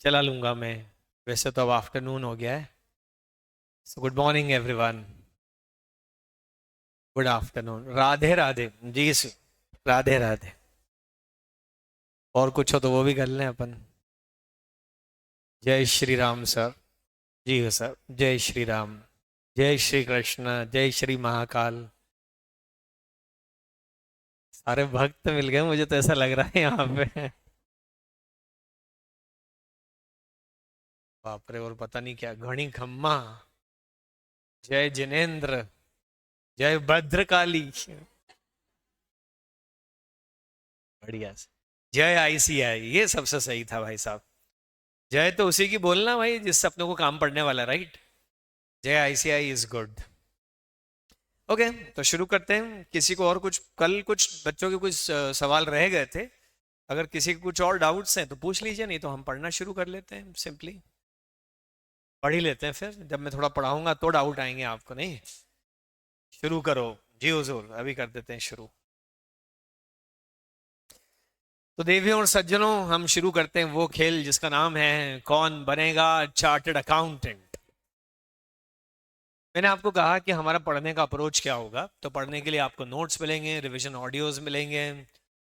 चला लूंगा मैं। वैसे तो अब आफ्टरनून हो गया है। So good morning everyone. Good afternoon, Radhe Radhe. जी सर, राधे राधे। और कुछ हो तो वो भी कर लें अपन। जय श्री राम सर। जी हो सर, जय श्री राम। जय श्री कृष्ण, जय श्री महाकाल। सारे भक्त मिल गए, मुझे तो ऐसा लग रहा है यहाँ पे। बाप रे, और पता नहीं क्या घड़ी खम्मा। जय जिनेन्द्र, जय भद्रकाली। बढ़िया से। जय आईसीआई, ये सबसे सही था भाई साहब। जय तो उसी की बोलना भाई जिससे अपने को काम पड़ने वाला, राइट। जय आईसीआई इज गुड। ओके, तो शुरू करते हैं। किसी को और कुछ, कल कुछ बच्चों के कुछ सवाल रह गए थे। अगर किसी को कुछ और डाउट्स हैं तो पूछ लीजिए, नहीं तो हम पढ़ना शुरू कर लेते हैं। सिंपली पढ़ ही लेते हैं, फिर जब मैं थोड़ा पढ़ाऊंगा तो डाउट आएंगे आपको, नहीं। शुरू करो। जी हुजूर, अभी कर देते हैं शुरू। तो देवियों और सज्जनों, हम शुरू करते हैं वो खेल जिसका नाम है कौन बनेगा चार्टर्ड अकाउंटेंट। मैंने आपको कहा कि हमारा पढ़ने का अप्रोच क्या होगा। तो पढ़ने के लिए आपको नोट्स मिलेंगे, रिवीजन ऑडियोज मिलेंगे,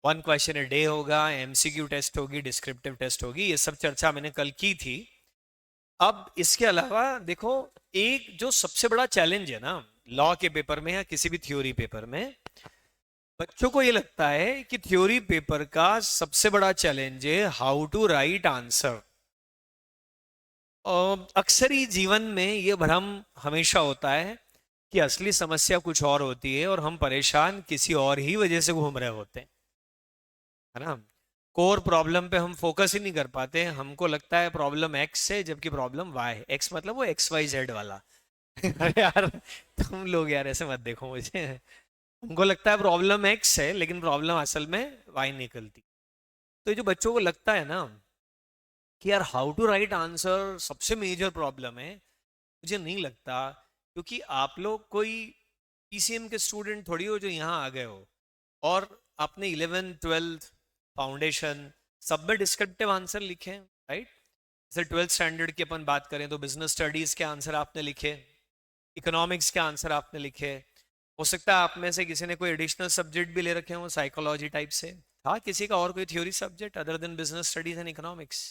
1 क्वेश्चन ए डे होगा, एमसीक्यू टेस्ट होगी, डिस्क्रिप्टिव टेस्ट होगी। ये सब चर्चा मैंने कल की थी। अब इसके अलावा देखो, एक जो सबसे बड़ा चैलेंज है ना लॉ के पेपर में या किसी भी थ्योरी पेपर में, बच्चों को ये लगता है कि थ्योरी पेपर का सबसे बड़ा चैलेंज है हाउ टू राइट आंसर। अक्सर ही जीवन में ये भ्रम हमेशा होता है कि असली समस्या कुछ और होती है और हम परेशान किसी और ही वजह से घूम रहे होते हैं, है ना। कोर प्रॉब्लम पे हम फोकस ही नहीं कर पाते। हमको लगता है प्रॉब्लम एक्स है, जबकि प्रॉब्लम वाई है। एक्स मतलब वो एक्स वाई जेड वाला। अरे यार, तुम लोग यार ऐसे मत देखो मुझे। हमको लगता है प्रॉब्लम एक्स है, लेकिन प्रॉब्लम असल में वाई निकलती। तो ये जो बच्चों को लगता है ना कि यार हाउ टू राइट आंसर सबसे मेजर प्रॉब्लम है, मुझे नहीं लगता। क्योंकि आप लोग कोई पीसीएम के स्टूडेंट थोड़ी हो जो यहाँ आ गए हो और आपने 11th 12th फाउंडेशन सब में डिस्क्रिप्टिव आंसर लिखे, राइट। जैसे 12th स्टैंडर्ड की अपन बात करें तो बिजनेस स्टडीज के आंसर आपने लिखे, इकोनॉमिक्स के आंसर आपने लिखे। हो सकता है आप में से किसी ने कोई एडिशनल सब्जेक्ट भी ले रखे हो साइकोलॉजी टाइप से। था किसी का और कोई theory subject other than business studies and economics?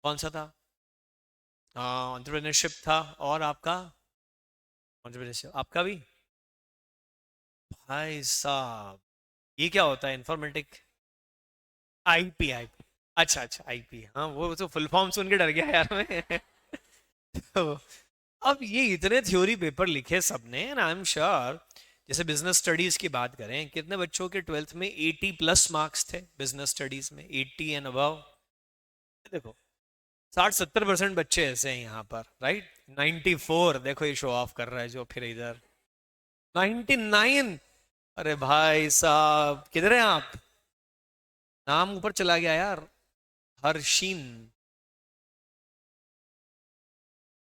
कौन सा था? एंटरप्रेन्योरशिप था। और आपका? एंटरप्रेन्योरशिप आपका भी? भाई साहब, ये क्या होता है इन्फॉर्मेटिक? IP, IP. अच्छा अच्छा, आईपी। हाँ, वो तो फुल फॉर्म सुन के डर गया यार मैं। तो अब ये इतने थ्योरी पेपर लिखे सबने, एंड आई एम श्योर जैसे बिजनेस स्टडीज की बात करें, कितने बच्चों के 12th में 80+ मार्क्स थे बिजनेस स्टडीज में, 80 एंड अबव। देखो, 60-70% बच्चे ऐसे हैं यहाँ पर, राइट। 94, देखो ये शो ऑफ कर रहा है जो फिर इधर। 99। अरे भाई साहब, किधर हैं आप? नाम ऊपर चला गया यार। हर्षिन,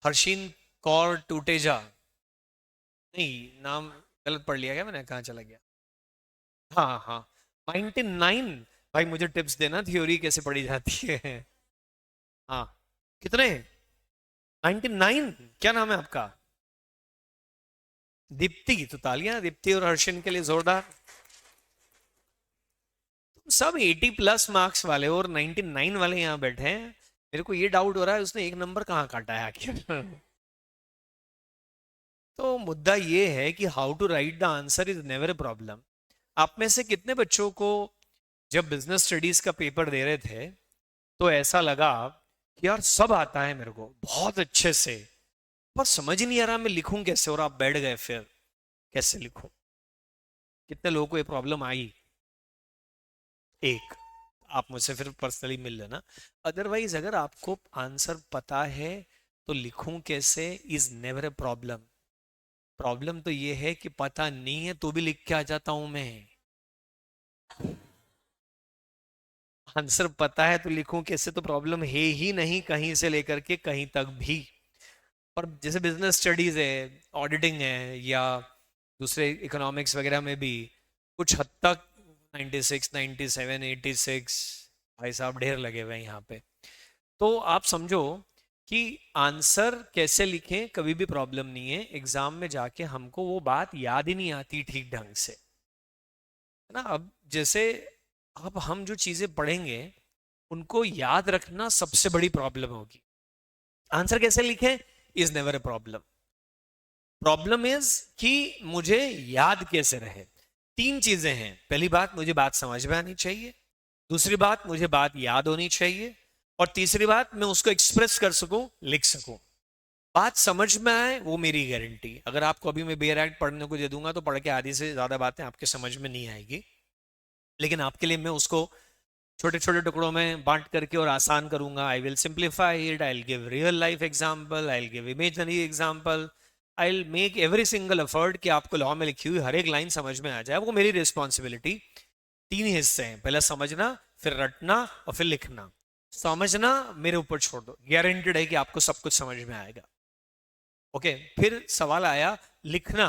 हर्षिन कौर टूटेजा। नहीं, नाम गलत पढ़ लिया क्या मैंने? कहाँ चला गया? हाँ हाँ, 99। भाई मुझे टिप्स देना, थ्योरी कैसे पढ़ी जाती है। हाँ, कितने? 99। क्या नाम है आपका? दीप्ति। तो तालियां दीप्ति और हर्षिन के लिए जोरदार। सब 80+ मार्क्स वाले और 99 वाले यहाँ बैठे हैं। मेरे को ये डाउट हो रहा है उसने एक नंबर कहाँ काटा है आखिर। तो मुद्दा ये है कि how to write the answer is never a problem. आप में से कितने बच्चों को जब बिजनेस स्टडीज का पेपर दे रहे थे तो ऐसा लगा कि यार सब आता है मेरे को बहुत अच्छे से, पर समझ ही नहीं आ रहा मैं लिखूं कैसे, और आप बैठ गए फिर कैसे लिखूं? कितने लोगों को ये प्रॉब्लम आई? एक। आप मुझसे फिर पर्सनली मिल लेना। अदरवाइज अगर आपको आंसर पता है तो लिखूं कैसे is never a problem. Problem तो ये है कि पता नहीं है तो भी लिख के आ जाता हूं मैं। आंसर पता है तो लिखूं कैसे, तो प्रॉब्लम है ही नहीं कहीं से लेकर के कहीं तक भी। और जैसे बिजनेस स्टडीज है, ऑडिटिंग है, या दूसरे इकोनॉमिक्स वगैरह में भी कुछ हद तक 96, 97, 86, भाई साहब ढेर लगे हुए हैं यहाँ पे। तो आप समझो कि आंसर कैसे लिखें कभी भी प्रॉब्लम नहीं है, एग्जाम में जाके हमको वो बात याद ही नहीं आती ठीक ढंग से, है ना। अब जैसे अब हम जो चीजें पढ़ेंगे उनको याद रखना सबसे बड़ी प्रॉब्लम होगी। आंसर कैसे लिखें is never a problem, problem is कि मुझे याद कैसे रहे। तीन चीजें हैं, पहली बात मुझे बात समझ में आनी चाहिए, दूसरी बात मुझे बात याद होनी चाहिए, और तीसरी बात मैं उसको एक्सप्रेस कर सकूं, लिख सकूं। बात समझ में आए वो मेरी गारंटी। अगर आपको अभी मैं बेयर एक्ट पढ़ने को दे दूंगा तो पढ़ के आधी से ज्यादा बातें आपके समझ में नहीं आएगी, लेकिन आपके लिए मैं उसको छोटे छोटे टुकड़ों में बांट करके और आसान करूंगा। I will simplify it, I will give real life example, I will give imaginary example, I will make every single effort कि आपको लॉ में लिखी हुई हर एक लाइन समझ में आ जाए, वो मेरी रिस्पॉन्सिबिलिटी। तीन हिस्से हैं, पहले समझना, फिर रटना, और फिर लिखना। समझना मेरे ऊपर छोड़ दो, गारंटेड है कि आपको सब कुछ समझ में आएगा। ओके, फिर सवाल आया लिखना,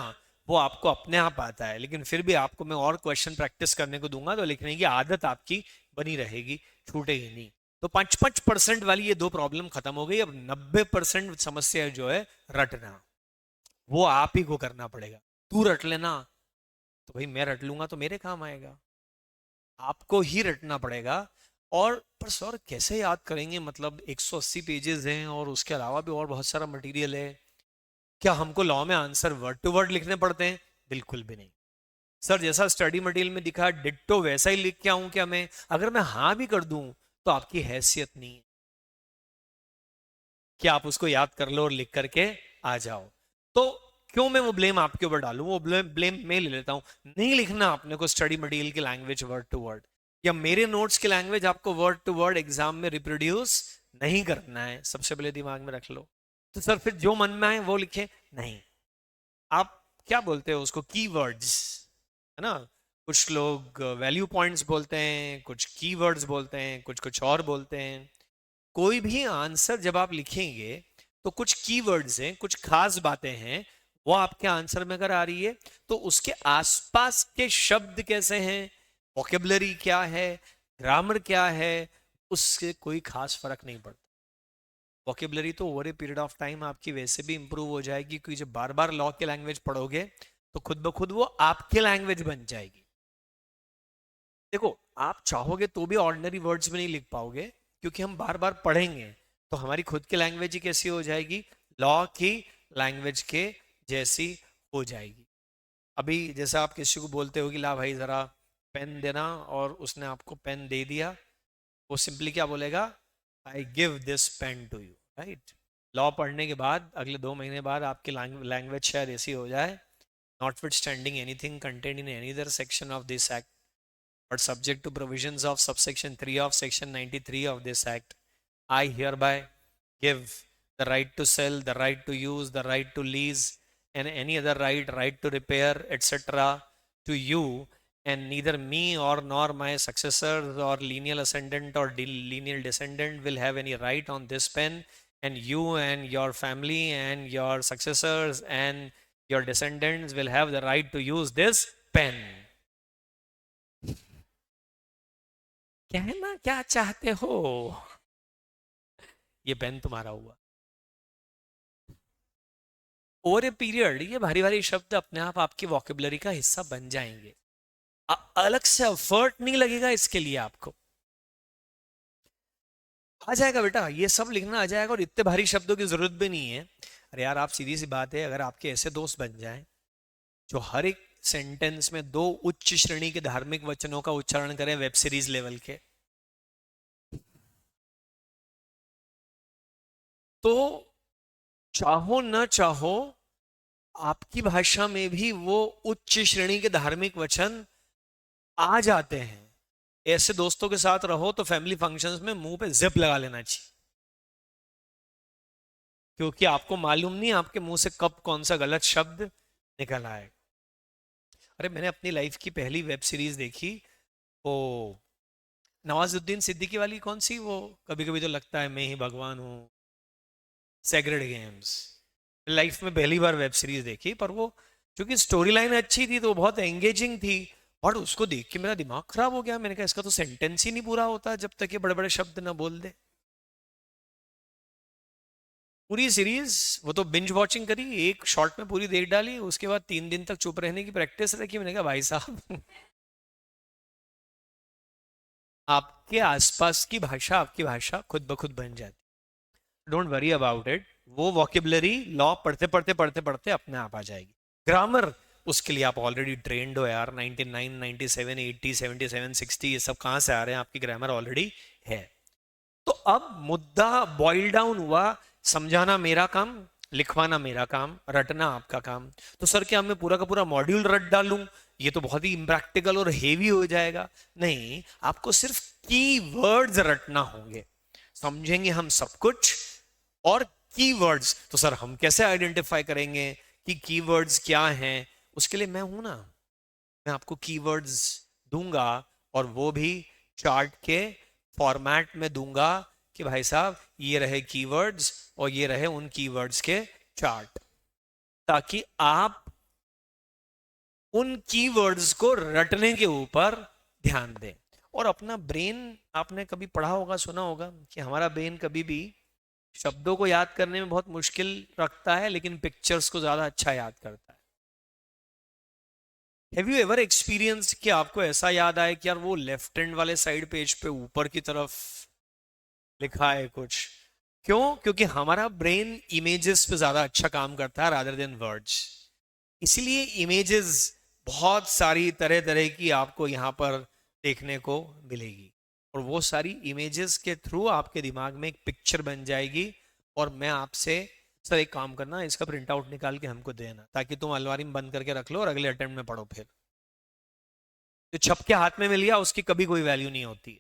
वो आपको अपने आप आता है, लेकिन फिर भी आपको मैं और क्वेश्चन प्रैक्टिस करने को दूंगा तो लिखने की आदत आपकी बनी रहेगी, छूटेगी नहीं। तो 5-5% वाली ये दो प्रॉब्लम खत्म हो गई। अब 90% समस्या जो है रटना, वो आप ही को करना पड़ेगा। तू रट लेना, तो भाई मैं रट लूंगा तो मेरे काम आएगा, आपको ही रटना पड़ेगा। और पर सर कैसे याद करेंगे, मतलब 180 पेजेस हैं और उसके अलावा भी और बहुत सारा मटेरियल है, क्या हमको लॉ में आंसर वर्ड टू वर्ड लिखने पड़ते हैं? बिल्कुल भी नहीं सर, जैसा स्टडी मटेरियल में दिखा डिट्टो वैसा ही लिख के आऊं क्या मैं? अगर मैं हाँ भी कर दूं तो आपकी हैसियत नहीं है कि आप उसको याद कर लो और लिख करके आ जाओ। तो क्यों मैं वो ब्लेम आपके ऊपर डालूं, वो ब्लेम मैं ले लेता हूं। नहीं लिखना आपने को स्टडी मटेरियल की लैंग्वेज वर्ड टू वर्ड, या मेरे नोट्स की लैंग्वेज आपको वर्ड टू वर्ड एग्जाम में रिप्रोड्यूस नहीं करना है, सबसे पहले दिमाग में रख लो। तो सर फिर जो मन में आए वो लिखे नहीं, आप क्या बोलते हो उसको, कीवर्ड्स, है ना। कुछ लोग वैल्यू पॉइंट्स बोलते हैं, कुछ कीवर्ड्स बोलते हैं, कुछ कुछ और बोलते हैं। कोई भी आंसर जब आप लिखेंगे तो कुछ कीवर्ड्स हैं, कुछ खास बातें हैं, वो आपके आंसर में अगर आ रही है तो उसके आसपास के शब्द कैसे हैं, वोकेबलरी क्या है, ग्रामर क्या है, उससे कोई खास फर्क नहीं पड़ता। वोकेबलरी तो over a period of time आपकी वैसे भी इंप्रूव हो जाएगी, क्योंकि जब बार बार लॉ की लैंग्वेज पढ़ोगे तो खुद ब खुद वो आपकी लैंग्वेज बन जाएगी। देखो, आप चाहोगे तो भी ऑर्डिनरी वर्ड्स में नहीं लिख पाओगे, क्योंकि हम बार बार पढ़ेंगे तो हमारी खुद की लैंग्वेज ही कैसी हो जाएगी, लॉ की लैंग्वेज के जैसी हो जाएगी। अभी जैसा आप किसी को बोलते हो कि ला भाई जरा पेन देना, और उसने आपको पेन दे दिया, वो सिंपली क्या बोलेगा, I give this pen to you, right. Law पढ़ने के बाद अगले 2 महीने बाद आपकी लैंग्वेज शायद ऐसी हो जाए, notwithstanding anything contained in any other section of this act, but subject to provisions of subsection 3 of section 93 of this act, I hereby give the right to sell, the right to use, the right to lease, and any other right to repair, etc., to you, and neither me or nor my successors or lineal ascendant or lineal descendant will have any right on this pen, and you and your family and your successors and your descendants will have the right to use this pen. कहना क्या चाहते हो, ये pen तुम्हारा हुआ। Over a period ये भारी भारी शब्द अपने आप आपकी वॉकेबलरी का हिस्सा बन जाएंगे, अलग से एफर्ट नहीं लगेगा इसके लिए, आपको आ जाएगा बेटा, ये सब लिखना आ जाएगा, और इतने भारी शब्दों की जरूरत भी नहीं है। अरे यार, आप सीधी सी बात है, अगर आपके ऐसे दोस्त बन जाएं जो हर एक सेंटेंस में 2 उच्च श्रेणी के धार्मिक वचनों का उच्चारण करें, वेब सीरीज लेवल के, तो चाहो न चाहो आपकी भाषा में भी वो उच्च श्रेणी के धार्मिक वचन आ जाते हैं। ऐसे दोस्तों के साथ रहो तो फैमिली फंक्शंस में मुंह पे जिप लगा लेना चाहिए, क्योंकि आपको मालूम नहीं आपके मुंह से कब कौन सा गलत शब्द निकल आए। अरे मैंने अपनी लाइफ की पहली वेब सीरीज देखी, वो नवाजुद्दीन सिद्दीकी वाली, कौन सी वो, कभी कभी तो लगता है मैं ही भगवान हूँ, सेक्रेड गेम्स। लाइफ में पहली बार वेब सीरीज देखी, पर वो क्योंकि स्टोरी लाइन अच्छी थी तो वो बहुत एंगेजिंग थी, और उसको देख के मेरा दिमाग खराब हो गया। मैंने कहा इसका तो सेंटेंस ही नहीं पूरा होता जब तक ये बड़े बड़े शब्द ना बोल दे। पूरी सीरीज वो तो बिंज वॉचिंग करी, एक शॉट में पूरी देख डाली, उसके बाद 3 दिन तक चुप रहने की प्रैक्टिस रखी। मैंने कहा भाई साहब आपके आसपास की भाषा आपकी भाषा खुद ब खुद बन जाती। Don't worry about it. वो वॉकेबलरी लॉ पढ़ते पढ़ते पढ़ते पढ़ते अपने आप आ जाएगी। ग्रामर उसके लिए आप ऑलरेडी ट्रेंड हो यार। 99 97 80 77 60 ये सब कहाँ से आ रहे हैं? आपकी ग्रामर ऑलरेडी है। तो अब मुद्दा बॉइल डाउन हुआ। समझाना मेरा काम, लिखवाना मेरा काम, रटना आपका काम। तो सर क्या मैं पूरा का पूरा मॉड्यूल रट डालूं? ये तो बहुत ही इम्प्रैक्टिकल और हेवी हो जाएगा। नहीं, आपको सिर्फ की वर्ड्स रटना होंगे। समझेंगे हम सब कुछ। और कीवर्ड्स तो सर हम कैसे आइडेंटिफाई करेंगे कि कीवर्ड्स क्या हैं? उसके लिए मैं हूं ना। मैं आपको कीवर्ड्स दूंगा, और वो भी चार्ट के फॉर्मेट में दूंगा कि भाई साहब ये रहे कीवर्ड्स और ये रहे उन कीवर्ड्स के चार्ट, ताकि आप उन कीवर्ड्स को रटने के ऊपर ध्यान दें। और अपना ब्रेन, आपने कभी पढ़ा होगा सुना होगा कि हमारा ब्रेन कभी भी शब्दों को याद करने में बहुत मुश्किल रखता है, लेकिन पिक्चर्स को ज्यादा अच्छा याद करता है। हैव यू एवर एक्सपीरियंस कि आपको ऐसा याद आए कि यार वो लेफ्ट हैंड वाले साइड पेज पे ऊपर की तरफ लिखा है कुछ? क्यों? क्योंकि हमारा ब्रेन इमेजेस पे ज्यादा अच्छा काम करता है रादर देन वर्ड्स। इसलिए इमेजेस बहुत सारी तरह तरह की आपको यहाँ पर देखने को मिलेगी, और वो सारी इमेजेस के थ्रू आपके दिमाग में एक पिक्चर बन जाएगी। और मैं आपसे, सर एक काम करना, इसका प्रिंट आउट निकाल के हमको देना, ताकि तुम अलमारी में बंद करके रख लो और अगले अटेम्प्ट में पढ़ो। फिर जो छप के हाथ में मिल गया उसकी कभी कोई वैल्यू नहीं होती है।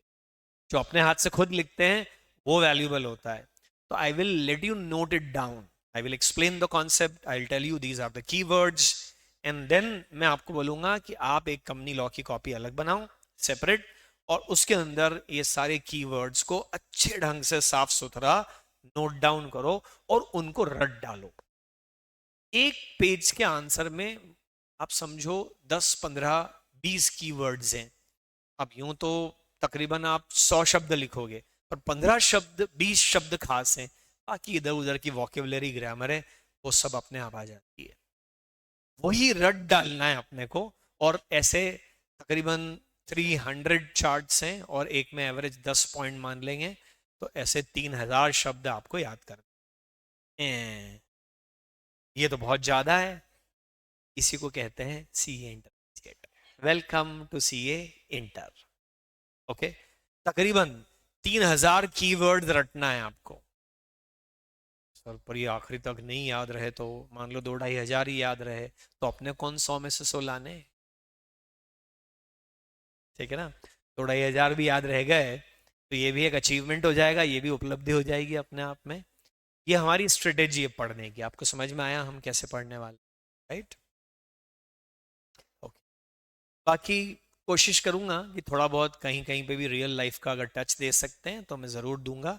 जो अपने हाथ से खुद लिखते हैं वो वैल्यूबल होता है। तो I will let you note it down. I will explain the concept, I will tell you these are the keywords, and then मैं आपको बोलूंगा कि आप एक कंपनी लॉ की कॉपी अलग बनाओ, सेपरेट, और उसके अंदर ये सारे कीवर्ड्स को अच्छे ढंग से साफ सुथरा नोट डाउन करो और उनको रट डालो। एक पेज के आंसर में आप समझो 10 15 20 कीवर्ड्स हैं। अब यूं तो तकरीबन आप 100 शब्द लिखोगे, पर 15 शब्द 20 शब्द खास हैं। बाकी इधर उधर की वॉकेबुलरी ग्रामर है, वो सब अपने आप आ जाती है। वही रट डालना है अपने को। और ऐसे तकरीबन 300 चार्ट्स हैं, और एक में एवरेज 10 पॉइंट मान लेंगे, तो ऐसे 3000 शब्द आपको याद करने हैं। ये तो बहुत ज्यादा है। इसी को कहते हैं CA inter. Welcome to CA inter. Okay, तकरीबन 3000 कीवर्ड रटना है आपको। सर पर ये आखिरी तक नहीं याद रहे तो? मान लो 2-2,500 ही याद रहे, तो अपने कौन 100 में से 100 लाने? ठीक है ना? 2-2,500 भी याद रह गए तो ये भी एक अचीवमेंट हो जाएगा, ये भी उपलब्धि हो जाएगी अपने आप में। ये हमारी स्ट्रेटेजी है पढ़ने की। आपको समझ में आया हम कैसे पढ़ने वाले? Right, okay. बाकी कोशिश करूंगा कि थोड़ा बहुत कहीं कहीं पे भी रियल लाइफ का अगर टच दे सकते हैं तो मैं ज़रूर दूंगा,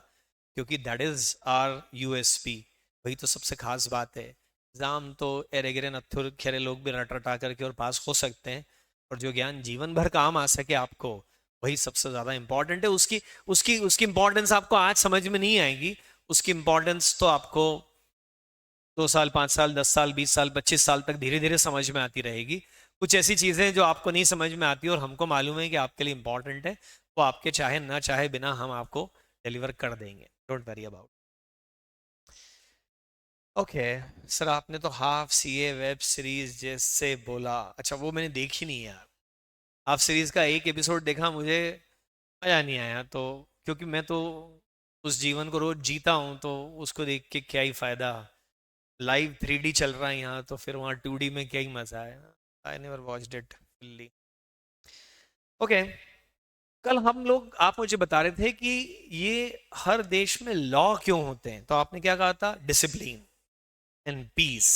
क्योंकि दैट इज़ आर यूएसपी। वही तो सबसे खास बात है। एग्जाम तो एरे गिरे नत्थुर खेरे लोग भी रट रटा करके और पास हो सकते हैं, और जो ज्ञान जीवन भर काम आ सके आपको, वही सबसे ज़्यादा इंपॉर्टेंट है। उसकी उसकी उसकी इंपॉर्टेंस आपको आज समझ में नहीं आएगी। उसकी इंपॉर्टेंस तो आपको 2 साल 5 साल 10 साल 20 साल 25 साल तक धीरे धीरे समझ में आती रहेगी। कुछ ऐसी चीजें जो आपको नहीं समझ में आती और हमको मालूम है कि आपके लिए इंपॉर्टेंट है, वो आपके चाहे ना चाहे बिना हम आपको डिलीवर कर देंगे। Don't worry about. Okay sir, आपने तो हाफ सीए वेब सीरीज जैसे बोला। अच्छा, वो मैंने देखी नहीं यार। हाफ सीरीज का एक एपिसोड देखा, मुझे मजा नहीं आया। तो क्योंकि मैं तो उस जीवन को रोज जीता हूँ, तो उसको देख के क्या ही फायदा। लाइव 3D चल रहा है यहाँ, तो फिर वहाँ 2D में क्या ही मजा है। I never watched it fully. Okay, कल हम लोग, आप मुझे बता रहे थे कि ये हर देश में लॉ क्यों होते हैं, तो आपने क्या कहा था? Discipline and peace,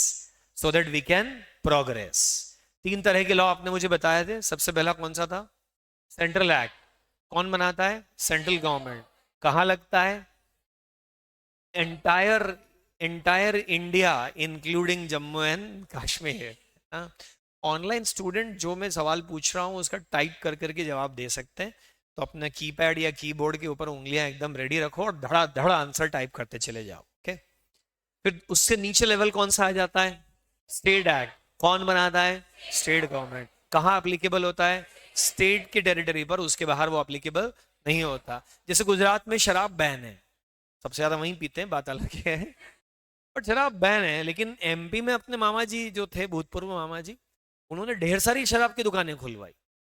so that we can progress. 3 तरह के लॉ आपने मुझे बताए थे। सबसे पहला कौन सा था? Central act. कौन बनाता है? Central government. कहाँ लगता है? Entire entire India including Jammu and Kashmir. Online student जो मैं सवाल पूछ रहा हूँ उसका टाइप कर करके जवाब दे सकते हैं। तो अपना कीपैड या कीबोर्ड के ऊपर उंगलियां एकदम रेडी रखो और धड़ा धड़ा आंसर टाइप करते चले जाओ। ओके, फिर उससे नीचे लेवल कौन सा आ जाता है? State act. कौन बनाता है? State government. कहाँ अप्लीकेबल होता है? स्टेट के टेरिटरी पर, उसके बाहर वो अप्लीकेबल नहीं होता। जैसे गुजरात में शराब बैन है, सबसे ज्यादा वहीं पीते हैं, बात अलग है, बट शराब बैन है। लेकिन एमपी में अपने मामा जी जो थे, भूतपूर्व मामा जी, उन्होंने ढेर सारी शराब की दुकानें खुलवाई,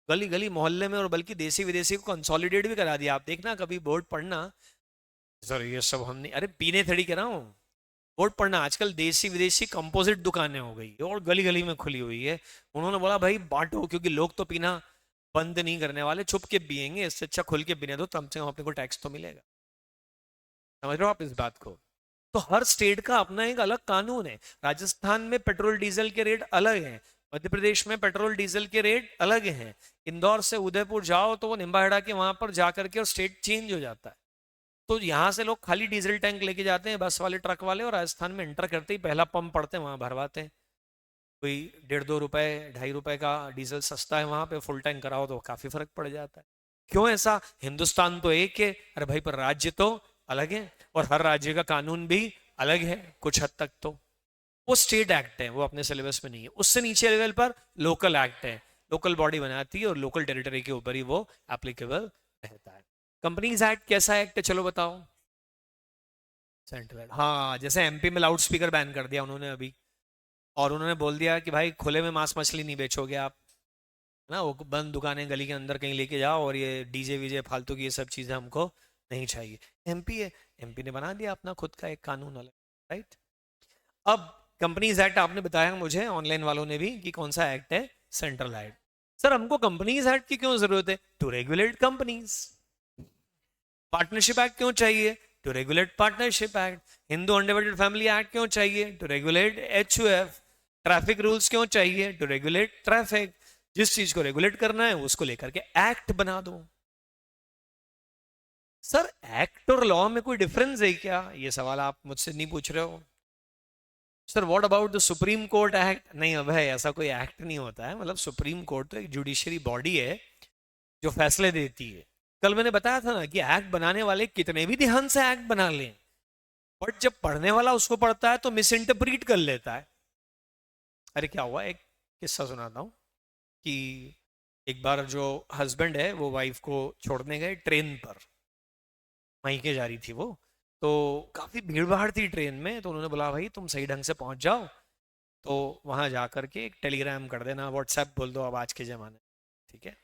गली गली मोहल्ले में, और बल्कि देसी विदेशी को कंसोलिडेट भी करा दिया। आप देखना, कभी बोर्ड पढ़ना, सर ये सब हम नहीं, अरे पीने थड़ी कह रहा हूँ, बोर्ड पढ़ना, आजकल देसी विदेशी कंपोजिट दुकानें हो गई और गली गली में खुली हुई है। उन्होंने बोला भाई बांटो, क्योंकि लोग तो पीना बंद नहीं करने वाले, छुप के पियेंगे, इससे अच्छा खुल के पीने दो, कम से कम अपने को टैक्स तो मिलेगा। समझ रहे हो आप इस बात को? तो हर स्टेट का अपना एक अलग कानून है। राजस्थान में पेट्रोल डीजल के रेट अलग हैं, मध्य प्रदेश में पेट्रोल डीजल के रेट अलग हैं, इंदौर से उदयपुर जाओ तो वो निम्बाहेड़ा के वहां पर जाकर के और स्टेट चेंज हो जाता है। तो यहाँ से लोग खाली डीजल टैंक लेके जाते हैं, बस वाले, ट्रक वाले, और राजस्थान में एंटर करते ही पहला पंप पड़ते हैं वहां भरवाते हैं। कोई 1.5-2 रुपए, 2.5 रुपए का डीजल सस्ता है वहां पे, फुल टैंक कराओ तो काफी फर्क पड़ जाता है। क्यों ऐसा? हिंदुस्तान तो एक है, अरे भाई, पर राज्य तो अलग है, और हर राज्य का कानून भी अलग है कुछ हद तक। तो वो स्टेट एक्ट है, वो अपने सिलेबस में नहीं है। उससे नीचे लेवल पर लोकल एक्ट है, लोकल बॉडी बनाती है और लोकल टेरिटरी के ऊपर ही वो एप्लीकेबल रहता है। कंपनीज एक्ट कैसा एक्ट है, चलो बताओ? सेंट्रल। हाँ, जैसे एमपी में लाउड स्पीकर बैन कर दिया उन्होंने अभी, और उन्होंने बोल दिया कि भाई खुले में मांस मछली नहीं बेचोगे आप, है ना, वो बंद दुकानें गली के अंदर कहीं लेके जाओ, और ये डीजे वीजे फालतू की ये सब चीजें हमको नहीं चाहिए। एमपी है, एमपी ने बना दिया अपना खुद का एक कानून अलग, राइट? अब कंपनीज एक्ट आपने बताया मुझे, ऑनलाइन वालों ने भी, कि कौन सा एक्ट है? Central act. सर हमको कंपनीज एक्ट की क्यों जरूरत है? To regulate companies. Partnership act क्यों चाहिए? To regulate partnership act. Hindu undivided family act क्यों चाहिए? To regulate HUF. Traffic rules क्यों चाहिए? To regulate traffic. जिस चीज को रेगुलेट करना है उसको लेकर के एक्ट बना दो। सर एक्ट और लॉ में कोई डिफरेंस है क्या? ये सवाल आप मुझसे नहीं पूछ रहे हो। Sir what about the supreme court act? नहीं अब है, ऐसा कोई एक्ट नहीं होता है। मतलब सुप्रीम कोर्ट तो एक जुडिशरी बॉडी है जो फैसले देती है। कल मैंने बताया था ना कि एक्ट बनाने वाले कितने भी ध्यान से एक्ट बना लें, बट जब पढ़ने वाला उसको पढ़ता है तो मिस इंटरप्रीट कर लेता है। अरे क्या हुआ, एक किस्सा सुनाता हूँ कि एक बार जो हस्बैंड है वो वाइफ को छोड़ने गए ट्रेन पर, वहीं के जा रही थी वो, तो काफी भीड़ भाड़ थी ट्रेन में, तो उन्होंने बोला भाई तुम सही ढंग से पहुंच जाओ, तो वहां जा करके एक टेलीग्राम कर देना, व्हाट्सएप बोल दो अब आज के ज़माने, ठीक है?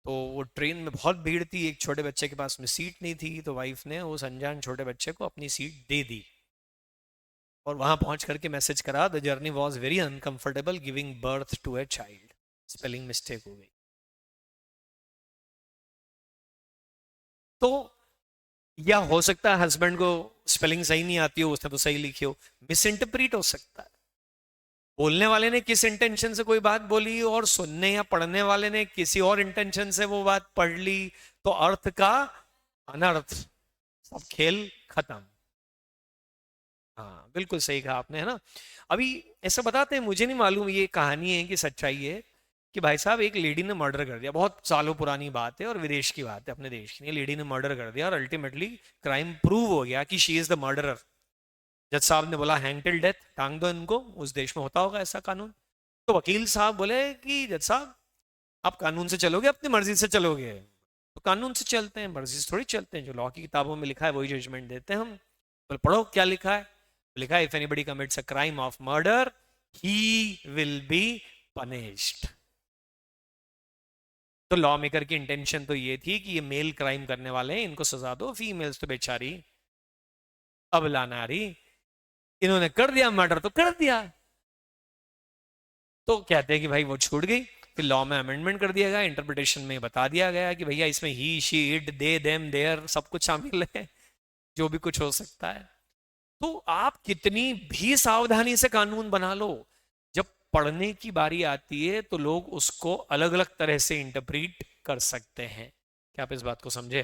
तो वो ट्रेन में बहुत भीड़ थी, एक छोटे बच्चे के पास में सीट नहीं थी, तो वाइफ ने उस अनजान छोटे बच्चे को अपनी सीट दे दी, और वहां पहुंच करके मैसेज करा, the journey was very uncomfortable giving birth to a child. Spelling mistake हो गई। तो या हो सकता है हस्बैंड को स्पेलिंग सही नहीं आती हो, उसने तो सही लिखी हो, मिस इंटरप्रीट हो सकता है। बोलने वाले ने किस इंटेंशन से कोई बात बोली, और सुनने या पढ़ने वाले ने किसी और इंटेंशन से वो बात पढ़ ली, तो अर्थ का अनर्थ, सब खेल खत्म। हाँ बिल्कुल सही कहा आपने, है ना? अभी ऐसा बताते हैं, मुझे नहीं मालूम ये कहानी है कि सच्चाई है, कि भाई साहब एक लेडी ने मर्डर कर दिया, बहुत सालों पुरानी बात है और विदेश की बात है, अपने देश की नहीं, लेडी ने मर्डर कर दिया और अल्टीमेटली क्राइम प्रूव हो गया कि शी इज द मर्डरर। जज साहब ने बोला हैंग टिल डेथ, टांग दो इनको, उस देश में होता होगा ऐसा कानून। तो वकील साहब बोले कि जज साहब आप कानून से चलोगे, अपनी मर्जी से चलोगे? तो कानून से चलते हैं, मर्जी से थोड़ी चलते हैं, जो लॉ की किताबों में लिखा है वही जजमेंट देते हैं हम। बोले पढ़ो क्या लिखा है। लिखा है if anybody commits a crime of murder he will be punished. तो लॉ मेकर की इंटेंशन तो ये थी कि ये मेल क्राइम करने वाले हैं, इनको सजा दो, फीमेल्स तो बेचारी अबला नारी, इन्होंने कर दिया मर्डर तो कर दिया। तो कहते हैं कि भाई वो छूट गई। फिर लॉ में अमेंडमेंट कर दिया गया, इंटरप्रिटेशन में बता दिया गया कि भैया इसमें he, she, it, they, them, there सब कुछ शामिल है, जो भी कुछ हो सकता है। तो आप कितनी भी सावधानी से कानून बना लो, जब पढ़ने की बारी आती है तो लोग उसको अलग अलग तरह से इंटरप्रीट कर सकते हैं। क्या आप इस बात को समझे?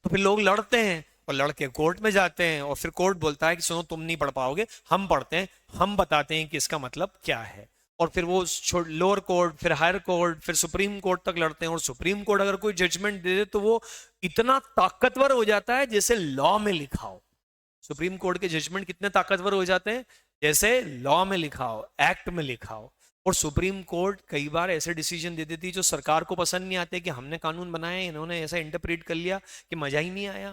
तो फिर लोग लड़ते हैं, और लड़के कोर्ट में जाते हैं, और फिर कोर्ट बोलता है कि सुनो तुम नहीं पढ़ पाओगे, हम पढ़ते हैं, हम बताते हैं कि इसका मतलब क्या है। और फिर वो लोअर कोर्ट, फिर हायर कोर्ट, फिर सुप्रीम कोर्ट तक लड़ते हैं, और सुप्रीम कोर्ट अगर कोई जजमेंट दे दे तो वो इतना ताकतवर हो जाता है जैसे लॉ में लिखा हो। सुप्रीम कोर्ट के जजमेंट कितने ताकतवर हो जाते हैं, जैसे लॉ में लिखा हो, एक्ट में लिखा हो। और सुप्रीम कोर्ट कई बार ऐसे डिसीजन दे देती है जो सरकार को पसंद नहीं आते, कि हमने कानून बनाया, इन्होंने ऐसा इंटरप्रेट कर लिया कि मजा ही नहीं आया,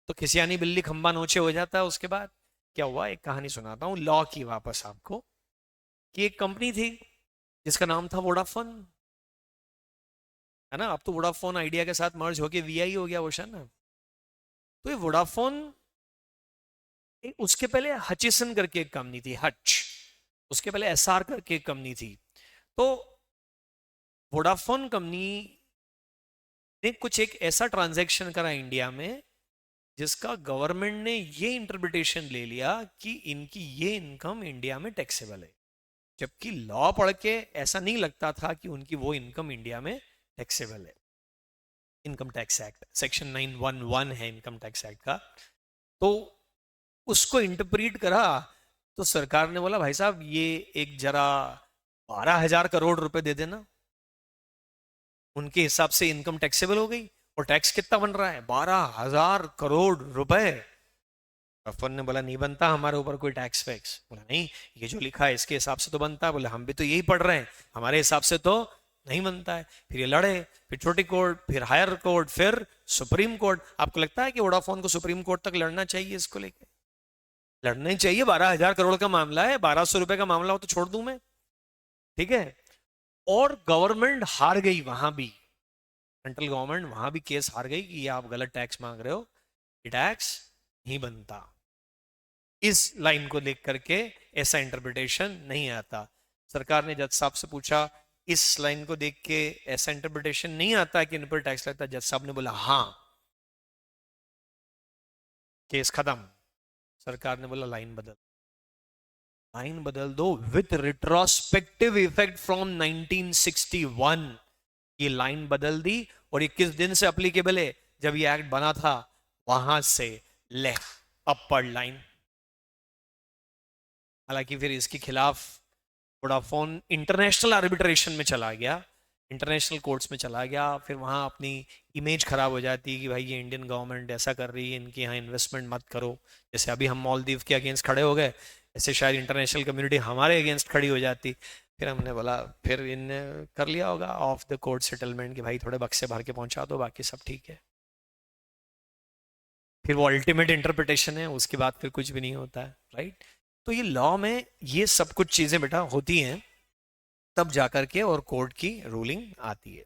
तो खिसियानी बिल्ली खंबा नोचे हो जाता है। उसके बाद क्या हुआ, एक कहानी सुनाता हूँ लॉ की वापस आपको, कि एक कंपनी थी जिसका नाम था वोडाफोन, है ना। अब तो वोडाफोन आइडिया के साथ मर्ज होके वीआई हो गया ओशन ना। तो ये वोडाफोन, उसके पहले हचिसन करके एक कंपनी थी, हच, उसके पहले एसआर करके एक कंपनी थी। तो वोडाफोन कंपनी ने कुछ एक ऐसा ट्रांजैक्शन करा इंडिया में जिसका गवर्नमेंट ने ये इंटरप्रिटेशन ले लिया कि इनकी ये इनकम इंडिया में टैक्सेबल है, जबकि लॉ पढ़ के ऐसा नहीं लगता था कि उनकी वो इनकम इंडिया में टैक्सेबल है। इनकम टैक्स एक्ट सेक्शन 911 है इनकम टैक्स एक्ट का। तो उसको इंटरप्रीट करा, तो सरकार ने बोला भाई साहब ये एक जरा 12,000 करोड़ रुपए दे देना। उनके हिसाब से इनकम टैक्सेबल हो गई, और टैक्स कितना बन रहा है, 12,000 करोड़ रुपए। अपन ने बोला नहीं बनता हमारे ऊपर कोई टैक्स वैक्स। बोला नहीं, ये जो लिखा है इसके हिसाब से तो बनता है। बोले हम भी तो यही पढ़ रहे हैं, हमारे हिसाब से तो नहीं बनता है। फिर ये लड़े, फिर छोटी कोर्ट, फिर हायर कोर्ट, फिर सुप्रीम कोर्ट। आपको लगता है कि वोडाफोन को सुप्रीम कोर्ट तक लड़ना चाहिए इसको लेके? लड़ना ही चाहिए, 12,000 करोड़ का मामला है, 1,200 रुपए का मामला हो तो छोड़ दूं मैं, ठीक है। और गवर्नमेंट हार गई वहां भी, सेंट्रल गवर्नमेंट वहां भी केस हार गई कि ये आप गलत टैक्स मांग रहे हो, ये टैक्स नहीं बनता। इस लाइन को देख करके ऐसा इंटरप्रिटेशन नहीं आता। सरकार ने जज साहब से पूछा, इस लाइन को देख के ऐसा इंटरप्रिटेशन नहीं आता कि इन पर टैक्स लगता है? जज साहब ने बोला हाँ, केस खत्म। सरकार ने बोला लाइन बदल, लाइन बदल दो विथ रिट्रोस्पेक्टिव इफेक्ट फ्रॉम 1961। ये लाइन बदल दी, और ये किस दिन से अप्लीकेबल है, जब ये एक्ट बना था वहां से ले अपर लाइन। हालांकि फिर इसके खिलाफ वोडाफोन इंटरनेशनल आर्बिट्रेशन में चला गया, इंटरनेशनल कोर्ट्स में चला गया। फिर वहां अपनी इमेज खराब हो जाती है कि भाई ये इंडियन गवर्नमेंट ऐसा कर रही है, इनके यहाँ इन्वेस्टमेंट मत करो। जैसे अभी हम मालदीव के अगेंस्ट खड़े हो गए, ऐसे शायद इंटरनेशनल कम्युनिटी हमारे अगेंस्ट खड़ी हो जाती। फिर हमने बोला, फिर इनने कर लिया होगा ऑफ द कोर्ट सेटलमेंट कि भाई थोड़े बक्से भर के पहुंचा दो, बाकी सब ठीक है। फिर वो अल्टीमेट इंटरप्रिटेशन है, उसके बाद फिर कुछ भी नहीं होता है, राइट। तो ये लॉ में ये सब कुछ चीजें बेटा होती हैं, तब जाकर के और कोर्ट की रूलिंग आती है।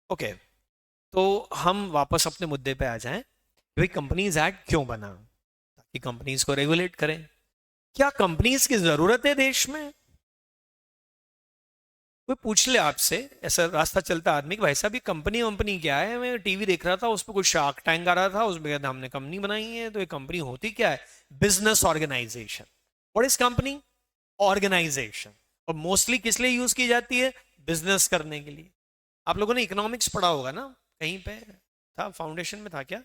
ओके, तो हम वापस अपने मुद्दे पे आ जाएं। भाई कंपनीज एक्ट क्यों बना, ताकि कंपनीज को रेगुलेट करें। क्या कंपनीज की जरूरत है देश में? कोई पूछ ले आपसे, ऐसा रास्ता चलता आदमी कि भाई साहब ये कंपनी वंपनी क्या है, मैं टीवी देख रहा था उस पर कुछ शार्क टैंक आ रहा था, उसमें कहता हमने कंपनी बनाई है। तो ये कंपनी होती क्या है? Business organization. What is company? Organization. और मोस्टली किस लिए यूज की जाती है? बिजनेस करने के लिए। आप लोगों ने इकोनॉमिक्स पढ़ा होगा ना, कहीं पे था, फाउंडेशन में था क्या?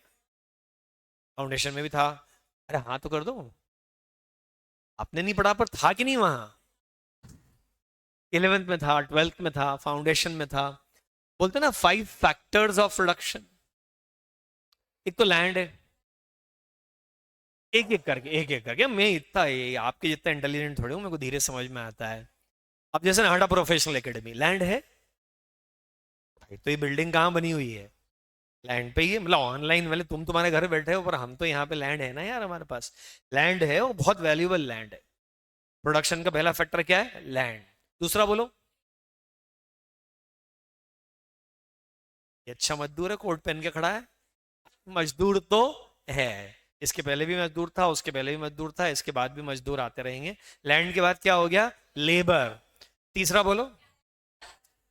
फाउंडेशन में भी था। अरे हाँ तो कर दो, आपने नहीं पढ़ा पर था कि नहीं वहां? 11th में था, 12th में था, फाउंडेशन में था। बोलते ना 5 फैक्टर्स ऑफ प्रोडक्शन। एक तो लैंड है, एक एक करके, एक एक करके। मैं इतना आपके जितना इंटेलिजेंट थोड़ी हूँ, मेरे को धीरे समझ में आता है। अब जैसे नाहटा प्रोफेशनल एकेडमी, लैंड है भाई, तो ये बिल्डिंग कहाँ बनी हुई है? लैंड पे ही है। मतलब ऑनलाइन वाले तुम तुम्हारे घर बैठे हो, पर हम तो यहाँ पे लैंड है ना यार, हमारे पास लैंड है, और बहुत वैल्यूएबल लैंड है। प्रोडक्शन का पहला फैक्टर क्या है? लैंड। दूसरा बोलो। ये अच्छा मजदूर है, कोट पहन के खड़ा है, मजदूर तो है। इसके पहले भी मजदूर था, उसके पहले भी मजदूर था, इसके बाद भी मजदूर आते रहेंगे। लैंड के बाद क्या हो गया? लेबर। तीसरा बोलो।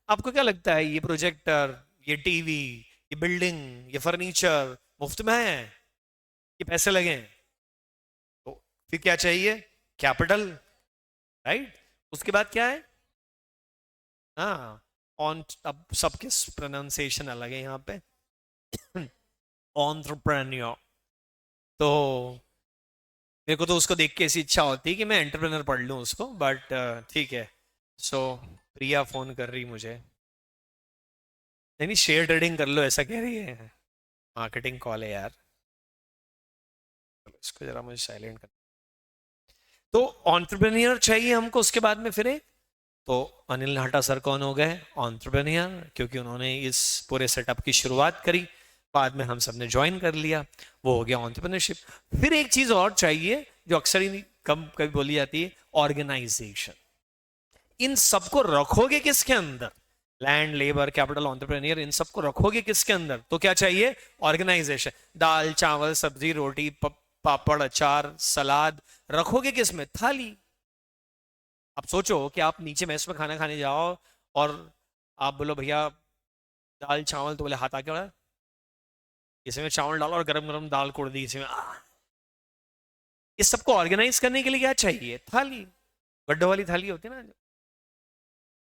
आपको क्या लगता है ये प्रोजेक्टर, ये टीवी, ये बिल्डिंग, ये फर्नीचर मुफ्त में है? ये पैसे लगे हैं? तो फिर क्या चाहिए? Capital, right. उसके बाद क्या है? हाँ, ऑन, अब सबके प्रोनाउंसिएशन अलग है यहाँ पे। ऑन्ट्रप्रेन्योर। तो मेरे को तो उसको देख के ऐसी इच्छा होती है कि मैं एंटरप्रेन्योर पढ़ लूँ उसको, बट ठीक है। सो प्रिया फोन कर रही मुझे, नहीं नहीं शेयर ट्रेडिंग कर लो ऐसा कह रही है, मार्केटिंग कॉल है यार। इसको जरा मुझे साइलेंट कर। तो एंटरप्रेन्योर चाहिए हमको, उसके बाद में फिर एक, तो अनिल नाहटा सर कौन हो गए? एंटरप्रेन्योर, क्योंकि उन्होंने इस पूरे सेटअप की शुरुआत करी, बाद में हम सब ने ज्वाइन कर लिया, वो हो गया एंटरप्रेन्योरशिप। फिर एक चीज और चाहिए जो अक्सर ही कम कभी बोली जाती है, ऑर्गेनाइजेशन। इन सबको रखोगे किसके अंदर? लैंड, लेबर, कैपिटल, एंटरप्रेन्योर, इन सबको रखोगे किसके अंदर? तो क्या चाहिए? ऑर्गेनाइजेशन। दाल, चावल, सब्जी, रोटी, पापड़, अचार, सलाद रखोगे किसमें? थाली। अब सोचो कि आप नीचे मेस में खाना खाने जाओ और आप बोलो भैया दाल चावल, तो बोले हाथ आके बढ़ा, इसमें चावल डालो और गरम गरम दाल कोड़ दी इसमें। इस सबको ऑर्गेनाइज करने के लिए क्या चाहिए? थाली। गड्ढों वाली थाली होती है ना,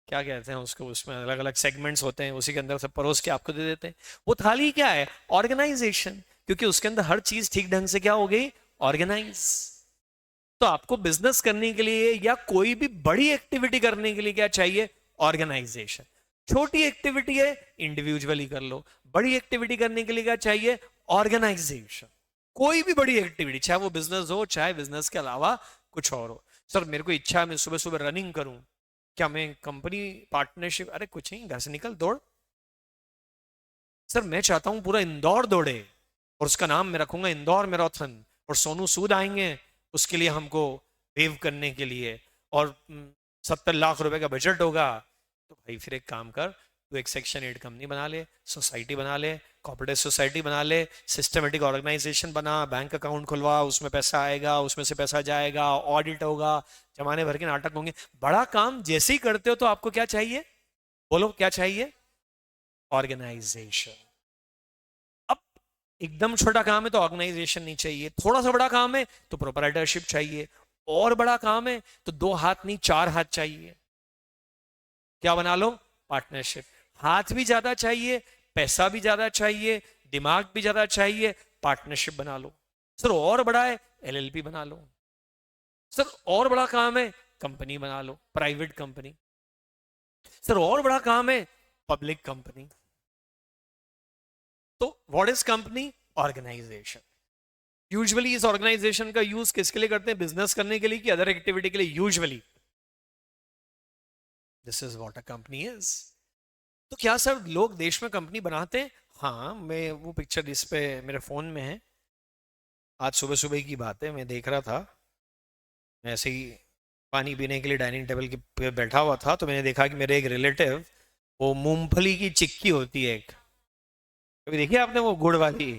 क्या कहते हैं उसको, उसमें अलग अलग सेगमेंट्स होते हैं, उसी के अंदर सब परोस के आपको दे देते हैं। वो थाली क्या है? ऑर्गेनाइजेशन, क्योंकि उसके अंदर हर चीज ठीक ढंग से क्या हो गई? ऑर्गेनाइज। तो आपको बिजनेस करने के लिए या कोई भी बड़ी एक्टिविटी करने के लिए क्या चाहिए? ऑर्गेनाइजेशन। छोटी एक्टिविटी है इंडिविजुअली कर लो, बड़ी एक्टिविटी करने के लिए क्या चाहिए? ऑर्गेनाइजेशन। कोई भी बड़ी एक्टिविटी, चाहे वो बिजनेस हो, चाहे बिजनेस के अलावा कुछ और हो। सर मेरे को इच्छा है मैं सुबह सुबह रनिंग करूं, क्या मैं कंपनी पार्टनरशिप? अरे कुछ नहीं, घर से निकल दौड़। सर मैं चाहता हूं पूरा इंदौर दौड़े और उसका नाम मैं रखूंगा इंदौर मैराथन, और सोनू सूद आएंगे उसके लिए हमको वेव करने के लिए, और 70 लाख रुपए का बजट होगा। तो भाई फिर एक काम कर, तू एक सेक्शन 8 कंपनी बना ले, सोसाइटी बना ले, कॉर्पोरेट सोसाइटी बना ले, सिस्टमेटिक ऑर्गेनाइजेशन बना, बैंक अकाउंट खुलवा, उसमें पैसा आएगा, उसमें से पैसा जाएगा, ऑडिट होगा, जमाने भर के नाटक होंगे। बड़ा काम जैसे ही करते हो तो आपको क्या चाहिए? बोलो क्या चाहिए? ऑर्गेनाइजेशन। अब एकदम छोटा काम है तो ऑर्गेनाइजेशन नहीं चाहिए, थोड़ा सा बड़ा काम है तो प्रोप्राइटरशिप चाहिए, और बड़ा काम है तो 2 हाथ नहीं 4 हाथ चाहिए। क्या बना लो? पार्टनरशिप। हाथ भी ज्यादा चाहिए, पैसा भी ज्यादा चाहिए, दिमाग भी ज्यादा चाहिए, पार्टनरशिप बना लो। सर और बड़ा है, एलएलपी बना लो। सर और बड़ा काम है, कंपनी बना लो, प्राइवेट कंपनी। सर और बड़ा काम है, पब्लिक कंपनी। तो what is company? Organization. Usually इस ऑर्गेनाइजेशन का यूज किसके लिए करते हैं? बिजनेस करने के लिए कि अदर एक्टिविटी के लिए? Usually this is what a company is. तो क्या सर लोग देश में कंपनी बनाते हैं? हाँ, मैं वो पिक्चर इस पे मेरे फोन में है, आज सुबह सुबह की बात है, मैं देख रहा था, मैं ऐसे ही पानी पीने के लिए डाइनिंग टेबल के पे बैठा हुआ था, तो मैंने देखा कि मेरे एक रिलेटिव, वो मूंगफली की चिक्की होती है एक, कभी देखी आपने वो गुड़ वाली,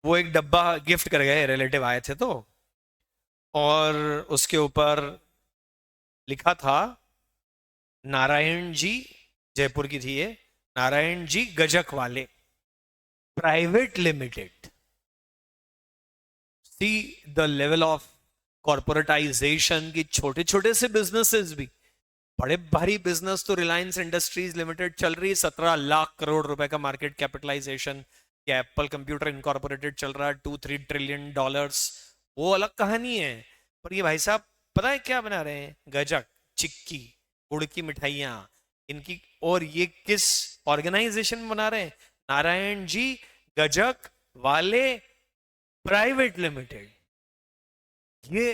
वो एक डब्बा गिफ्ट कर गए, रिलेटिव आए थे तो, और उसके ऊपर लिखा था नारायण जी, जयपुर की थी ये, नारायण जी गजक वाले private limited. See the level of corporatisation की, छोटे छोटे से बिजनेसेस भी, बड़े भारी बिजनेस तो रिलायंस इंडस्ट्रीज लिमिटेड चल रही है, 17 लाख करोड़ रुपए का मार्केट कैपिटलाइजेशन। क्या एप्पल कंप्यूटर इनकॉर्पोरेटेड चल रहा है 2-3 ट्रिलियन डॉलर्स, वो अलग कहानी है। पर ये भाई साहब पता है क्या बना रहे हैं? गजक, चिक्की, गुड़ की मिठाइयां इनकी, और ये किस ऑर्गेनाइजेशन में बना रहे हैं? नारायण जी गजक वाले प्राइवेट लिमिटेड। ये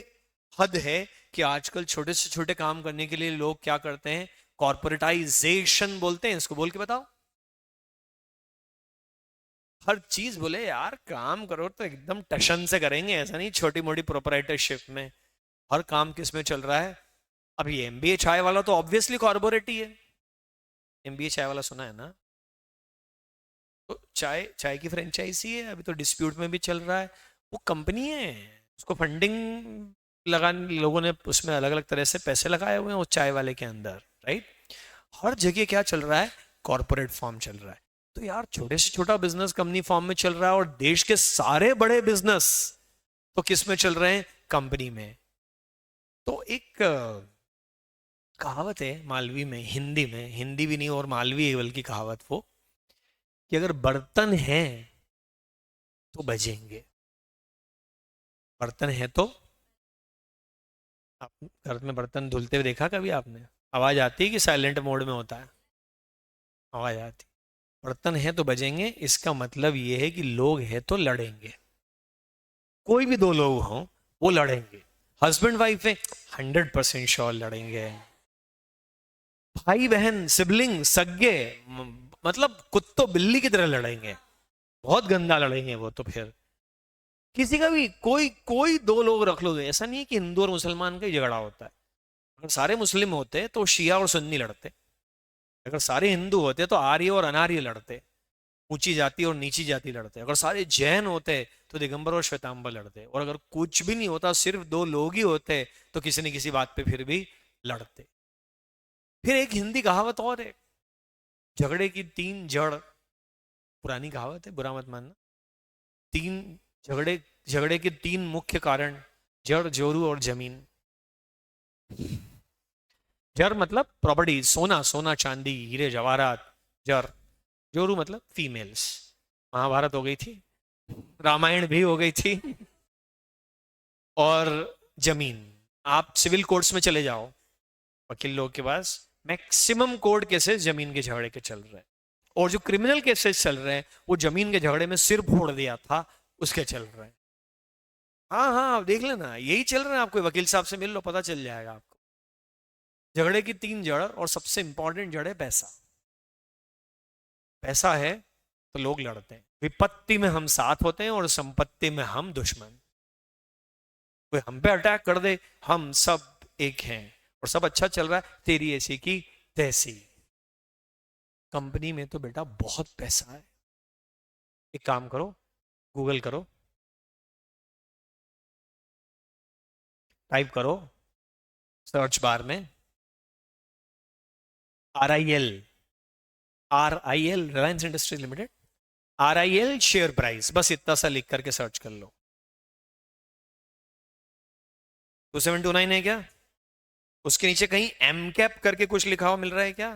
हद है कि आजकल छोटे से छोटे काम करने के लिए लोग क्या करते हैं? कॉर्पोरेटाइजेशन बोलते हैं इसको, बोल के बताओ। हर चीज बोले यार काम करो तो एकदम टशन से करेंगे, ऐसा नहीं छोटी मोटी प्रोपराइटरशिप में। हर काम किस में चल रहा है? अब ये एमबीए चाय वाला तो ऑब्वियसली कॉर्पोरेट ही है। एमबीए चाय वाला सुना है ना? तो चाय चाय की फ्रेंचाइजी है, अभी तो डिस्प्यूट में भी चल रहा है, वो कंपनी है, उसको फंडिंग लगा, लोगों ने उसमें अलग अलग तरह से पैसे लगाए हुए हैं उस चाय वाले के अंदर, राइट? हर जगह क्या चल रहा है? कॉर्पोरेट फॉर्म चल रहा है। तो यार छोटे से छोटा बिजनेस कंपनी फॉर्म में चल रहा है, और देश के सारे बड़े बिजनेस तो किस में चल रहे हैं? कंपनी में। तो एक कहावत है मालवी में, हिंदी में, हिंदी भी नहीं और मालवी है बल्कि कहावत वो, कि अगर बर्तन है तो बजेंगे। बर्तन है तो, आप घर में बर्तन धुलते हुए देखा कभी आपने? आवाज आती है कि साइलेंट मोड में होता है? आवाज आती। बर्तन है तो बजेंगे, इसका मतलब ये है कि लोग है तो लड़ेंगे। कोई भी दो लोग हों वो लड़ेंगे, हस्बैंड वाइफ है 100% श्योर लड़ेंगे, भाई बहन सिबलिंग सगे, मतलब कुत्तों बिल्ली की तरह लड़ेंगे, बहुत गंदा लड़ेंगे वो तो। फिर किसी का भी कोई कोई दो लोग रख लो, ऐसा नहीं है कि हिंदू और मुसलमान का ही झगड़ा होता है। अगर सारे मुस्लिम होते तो शिया और सुन्नी लड़ते, अगर सारे हिंदू होते तो आर्य और अनार्य लड़ते, ऊंची जाति और नीची जाति लड़ते, अगर सारे जैन होते तो दिगंबर और श्वेतांबर लड़ते, और अगर कुछ भी नहीं होता सिर्फ दो लोग ही होते तो किसी न किसी बात पे फिर भी लड़ते। फिर एक हिंदी कहावत और है, झगड़े की तीन जड़, पुरानी कहावत है बुरा मत मानना, तीन झगड़े झगड़े के तीन मुख्य कारण, जड़ जोरू और जमीन। जर मतलब प्रॉपर्टी, सोना सोना चांदी हीरे जवाहरात, जर। जोरू मतलब फीमेल्स, महाभारत हो गई थी, रामायण भी हो गई थी। और जमीन, आप सिविल कोर्ट्स में चले जाओ, वकील लोग के पास मैक्सिमम कोर्ट केसेस जमीन के झगड़े के चल रहे हैं, और जो क्रिमिनल केसेस चल रहे हैं वो जमीन के झगड़े में सिर फोड़ दिया था उसके चल रहे हैं। हाँ हाँ, आप देख लेना, यही चल रहा है, आपको वकील साहब से मिल लो पता चल जाएगा आपको। झगड़े की तीन जड़, और सबसे इंपॉर्टेंट जड़ है पैसा। पैसा है तो लोग लड़ते हैं, विपत्ति में हम साथ होते हैं और संपत्ति में हम दुश्मन। कोई हम पे अटैक कर दे, हम सब एक हैं और सब अच्छा चल रहा है, तेरी ऐसी की तैसी। कंपनी में तो बेटा बहुत पैसा है, एक काम करो, गूगल करो, टाइप करो सर्च बार में RIL, RIL Reliance industries limited, RIL share price, बस इतना सा लिख करके सर्च कर लो। 2729 है क्या? उसके नीचे कहीं एम कैप करके कुछ लिखा हुआ मिल रहा है क्या?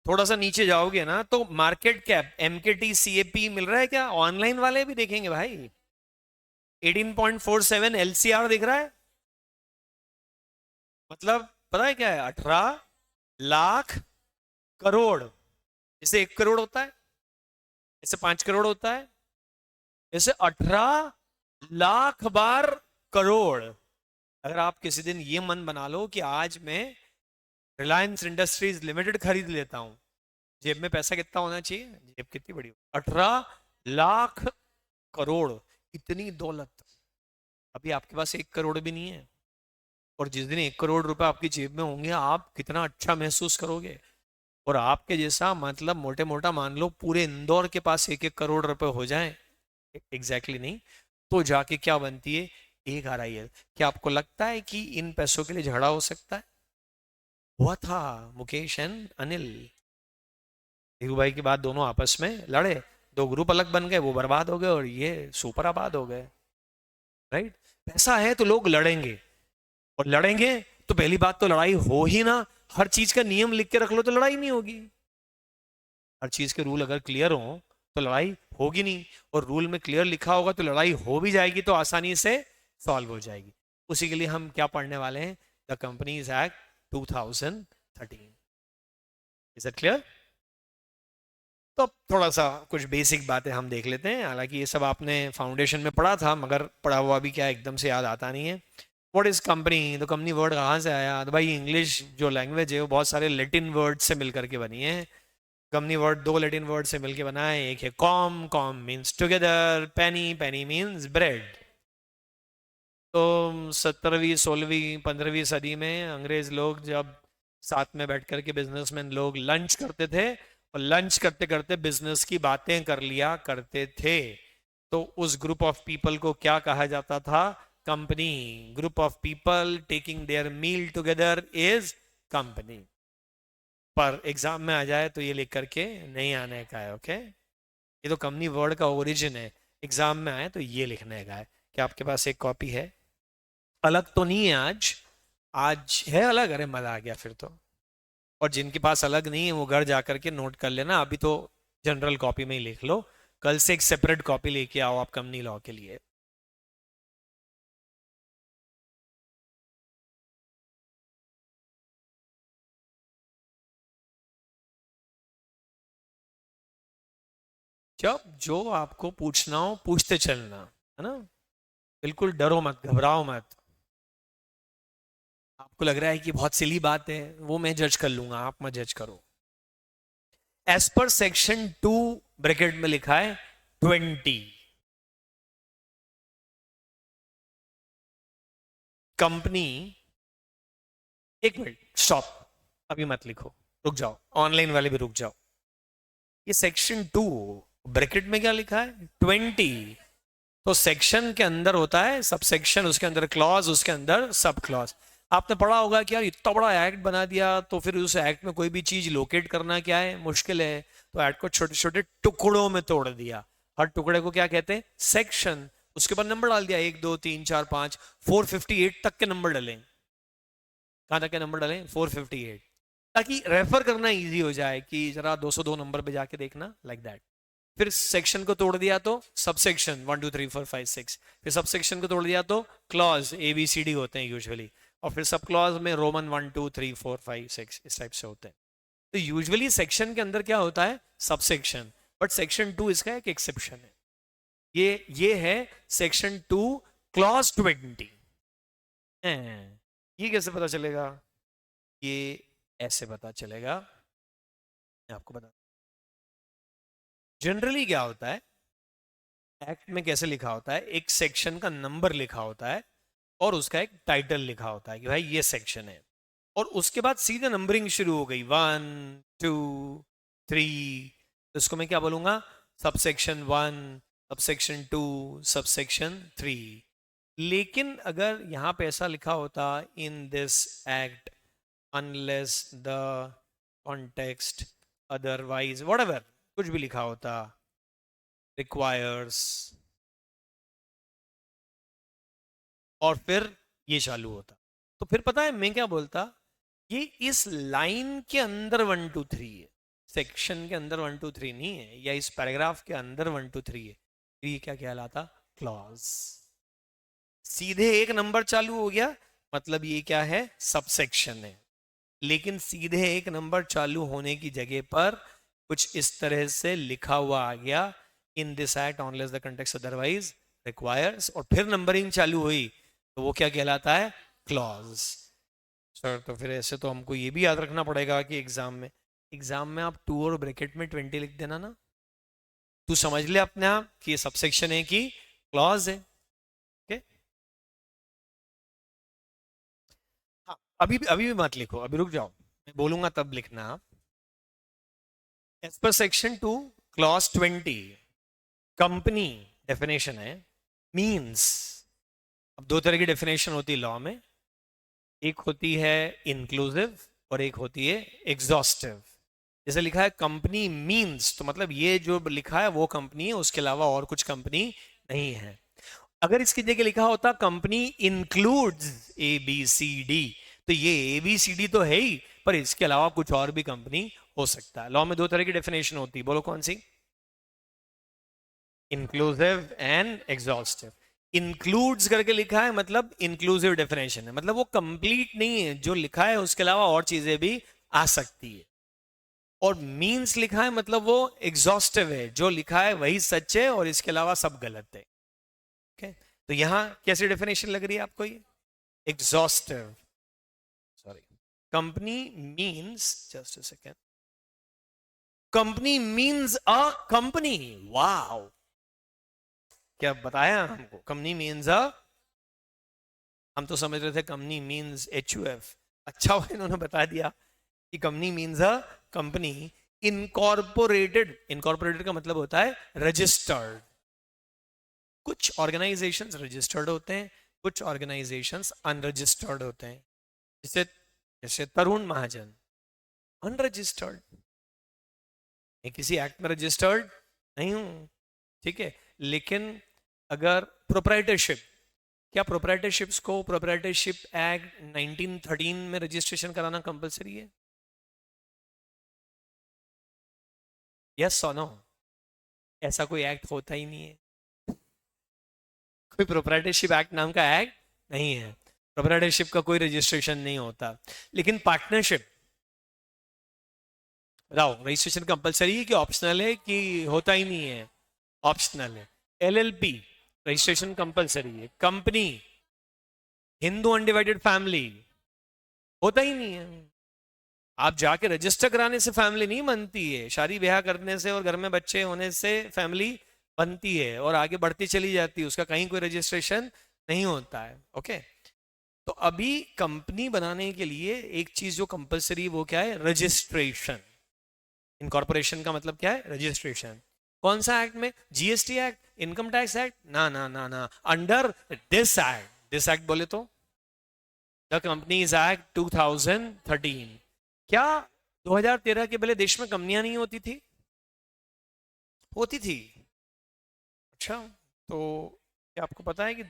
थोड़ा सा नीचे जाओगे ना तो मार्केट कैप MKT CAP मिल रहा है क्या? ऑनलाइन वाले भी देखेंगे भाई, 18.47 LCR दिख रहा है, मतलब पता है क्या है? 18 लाख करोड़। इसे 1 करोड़ होता है, इसे 5 करोड़ होता है, इसे 18 लाख बार करोड़। अगर आप किसी दिन ये मन बना लो कि आज मैं रिलायंस इंडस्ट्रीज लिमिटेड खरीद लेता हूं, जेब में पैसा कितना होना चाहिए? जेब कितनी बड़ी? 18 लाख करोड़। इतनी दौलत, अभी आपके पास 1 करोड़ भी नहीं है, और जिस दिन 1 करोड़ रुपए आपकी जेब में होंगे आप कितना अच्छा महसूस करोगे। और आपके जैसा मतलब मोटे मोटा मान लो पूरे इंदौर के पास 1-1 करोड़ रुपए हो जाए, एग्जैक्टली नहीं, तो जाके क्या बनती है? एक RIL। क्या आपको लगता है कि इन पैसों के लिए झगड़ा हो सकता है? हुआ था, मुकेश एंड अनिल, धीरू भाई के बाद दोनों आपस में लड़े, दो ग्रुप अलग बन गए, वो बर्बाद हो गए और ये सुपर आबाद हो गए। राइट? पैसा है तो लोग लड़ेंगे, और लड़ेंगे तो पहली बात तो लड़ाई हो ही ना, हर चीज का नियम लिख के रख लो तो लड़ाई नहीं होगी। हर चीज के रूल अगर क्लियर हो तो लड़ाई होगी नहीं, और रूल में क्लियर लिखा होगा तो लड़ाई हो भी जाएगी तो आसानी से सॉल्व हो जाएगी। उसी के लिए हम क्या पढ़ने वाले हैं? The companies act 2013। Is it clear? तो अब थोड़ा सा कुछ बेसिक बातें हम देख लेते हैं, हालांकि ये सब आपने फाउंडेशन में पढ़ा था मगर पढ़ा हुआ भी क्या एकदम से याद आता नहीं है। What is company? तो कंपनी वर्ड कहाँ से आया? तो भाई इंग्लिश जो लैंग्वेज है वो बहुत सारे लेटिन वर्ड से मिलकर के बनी है। कंपनी वर्ड दो लेटिन वर्ड से मिलकर बना है, एक है कॉम, कॉम मीन्स टुगेदर, पेनी, पेनी मीन्स ब्रेड। तो 17वीं 16वीं 15वीं सदी में अंग्रेज लोग जब साथ में बैठ करके बिजनेसमैन लोग लंच करते थे, और लंच करते करते बिजनेस की बातें कर लिया करते थे, तो उस ग्रुप ऑफ पीपल को क्या कहा जाता था? Company. Group of people taking their meal together is company. पर एग्जाम में आ जाए तो ये लिख करके नहीं आने का है, ओके? ये तो कंपनी वर्ड का ओरिजिन है, एग्जाम में आए तो ये लिखने का है। क्या आपके पास एक कॉपी है? अलग तो नहीं है आज? आज है अलग? अरे मजा आ गया फिर तो। और जिनके पास अलग नहीं है वो घर जाकर के नोट कर लेना, अभी तो जनरल कॉपी में ही लिख लो, कल से एक सेपरेट कॉपी लेके आओ आप कंपनी लॉ के लिए। जब जो आपको पूछना हो पूछते चलना, है ना, बिल्कुल डरो मत, घबराओ मत। आपको लग रहा है कि बहुत सिली बात है, वो मैं जज कर लूंगा, आप मत जज करो। एज पर सेक्शन 2 ब्रैकेट में लिखा है 20, कंपनी, एक मिनट स्टॉप, अभी मत लिखो, रुक जाओ, ऑनलाइन वाले भी रुक जाओ। ये सेक्शन 2 ब्रैकेट में क्या लिखा है 20, तो सेक्शन के अंदर होता है सब सेक्शन, उसके अंदर क्लॉज, उसके अंदर सब क्लॉज। आपने पढ़ा होगा कि यार इतना बड़ा एक्ट बना दिया तो फिर उस एक्ट में कोई भी चीज लोकेट करना क्या है, मुश्किल है, तो एक्ट को छोटे छोटे टुकड़ों में तोड़ दिया। हर टुकड़े को क्या कहते हैं, सेक्शन। उसके बाद नंबर डाल दिया, 1 2 3 4 5, 458 तक के नंबर डालें। कहां तक के नंबर डालें, 458, ताकि रेफर करना इजी हो जाए कि जरा 202 नंबर पे जाके देखना, लाइक दैट। फिर सेक्शन को तोड़ दिया तो सब सेक्शन 1 2 3 4 5 6, फिर सब सेक्शन को तोड़ दिया तो क्लॉज ABCD होते हैं यूजुअली, और फिर सब क्लॉज में रोमन 1 2 3 4 5 6 इस टाइप से होते हैं। तो यूजुअली सेक्शन के अंदर क्या होता है, सब सेक्शन, बट सेक्शन 2 इसका एक एक्सेप्शन है। ये है सेक्शन 2 क्लॉज 20। ये कैसे पता चलेगा, ये ऐसे पता चलेगा, मैं आपको बता। जनरली क्या होता है, एक्ट में कैसे लिखा होता है, एक सेक्शन का नंबर लिखा होता है और उसका एक टाइटल लिखा होता है कि भाई ये सेक्शन है, और उसके बाद सीधे नंबरिंग शुरू हो गई 1 2 3, तो इसको मैं क्या बोलूंगा, sub section 1, sub section 2, sub section 3। लेकिन अगर यहां पे ऐसा लिखा होता, in this act unless the context otherwise whatever, कुछ भी लिखा होता, रिक्वायर्स, और फिर ये चालू होता, तो फिर पता है मैं क्या बोलता, ये इस लाइन के अंदर 1 2 3 है, सेक्शन के अंदर 1 2 3 नहीं है, या इस पैराग्राफ के अंदर 1 2 3 है, फिर ये क्या कहलाता, क्लॉज। सीधे एक नंबर चालू हो गया मतलब ये क्या है, सबसेक्शन है। लेकिन सीधे एक नंबर चालू होने की जगह पर कुछ इस तरह से लिखा हुआ आ गया, in this act Wanless the context otherwise requires, और फिर नंबरिंग चालू हुई, तो वो क्या कहलाता है, क्लॉज। सर तो फिर ऐसे तो हमको ये भी याद रखना पड़ेगा कि एग्जाम में आप 2 और ब्रैकेट में 20 लिख देना ना, तू समझ ले अपने आप कि ये सबसेक्शन है कि क्लॉज है। ओके, हाँ, अभी भी मत लिखो, अभी रुक जाओ, मैं बोलूंगा तब लिखना। As per section 2 clause 20, company definition है, मीन्स। अब दो तरह की डेफिनेशन होती है लॉ में, एक होती है इंक्लूसिव और एक होती है एग्जॉस्टिव। जैसे लिखा है कंपनी मीन्स, तो मतलब ये जो लिखा है वो कंपनी है, उसके अलावा और कुछ कंपनी नहीं है। अगर इसकी जगह लिखा होता कंपनी इंक्लूड्स ABCD, तो ये ABCD तो है ही, पर इसके अलावा कुछ और भी कंपनी हो सकता है। लॉ में दो तरह की डेफिनेशन होती है, बोलो कौन सी, इंक्लूसिव एंड एग्जॉस्टिव। इंक्लूड्स करके लिखा है मतलब इंक्लूसिव डेफिनेशन है, मतलब वो कंप्लीट नहीं है, जो लिखा है उसके अलावा और चीजें भी आ सकती है। और मीन्स लिखा है मतलब वो एग्जॉस्टिव है, जो लिखा है वही सच है और इसके अलावा सब गलत है। ओके, तो यहां कैसी डेफिनेशन लग रही है आपको, ये exhaustive, sorry, company means, just a second, company means a company, wow, क्या बताया हमको, कंपनी मीन्स अ, हम तो समझ रहे थे कंपनी मीन्स HUF, अच्छा हुआ इन्होंने बता दिया कि company means a company incorporated. Incorporated का मतलब होता है रजिस्टर्ड। कुछ ऑर्गेनाइजेशंस रजिस्टर्ड होते हैं, कुछ ऑर्गेनाइजेशंस अनरजिस्टर्ड होते हैं, जैसे जैसे तरुण महाजन अनरजिस्टर्ड, मैं किसी एक्ट में रजिस्टर्ड नहीं हूं, ठीक है। लेकिन अगर प्रोप्राइटरशिप, क्या प्रोप्राइटरशिप्स को प्रोप्राइटरशिप एक्ट 1913 में रजिस्ट्रेशन कराना कंपलसरी है, यस और नो, ऐसा कोई एक्ट होता ही नहीं है, कोई प्रोप्राइटरशिप एक्ट नाम का एक्ट नहीं है, प्रोप्राइटरशिप का कोई रजिस्ट्रेशन नहीं होता। लेकिन पार्टनरशिप, बताओ, रजिस्ट्रेशन कंपलसरी है कि ऑप्शनल है कि होता ही नहीं है? ऑप्शनल है। एलएलपी रजिस्ट्रेशन कंपलसरी है। कंपनी, हिंदू अनडिवाइडेड फैमिली, होता ही नहीं है। आप जाके रजिस्टर कराने से फैमिली नहीं बनती है, शादी ब्याह करने से और घर में बच्चे होने से फैमिली बनती है और आगे बढ़ती चली जाती है, उसका कहीं कोई रजिस्ट्रेशन नहीं होता है। ओके, तो अभी कंपनी बनाने के लिए एक चीज जो कंपलसरी वो क्या है? रजिस्ट्रेशन। इनकॉर्पोरेशन का मतलब क्या है? रजिस्ट्रेशन। कौन सा एक्ट में? GST act, income tax act? ना ना ना ना, under this act. This act बोले तो द कंपनीज एक्ट 2013। क्या 2013 के पहले देश में कंपनियां नहीं होती थी? होती थी। अच्छा, तो क्या आपको पता है कि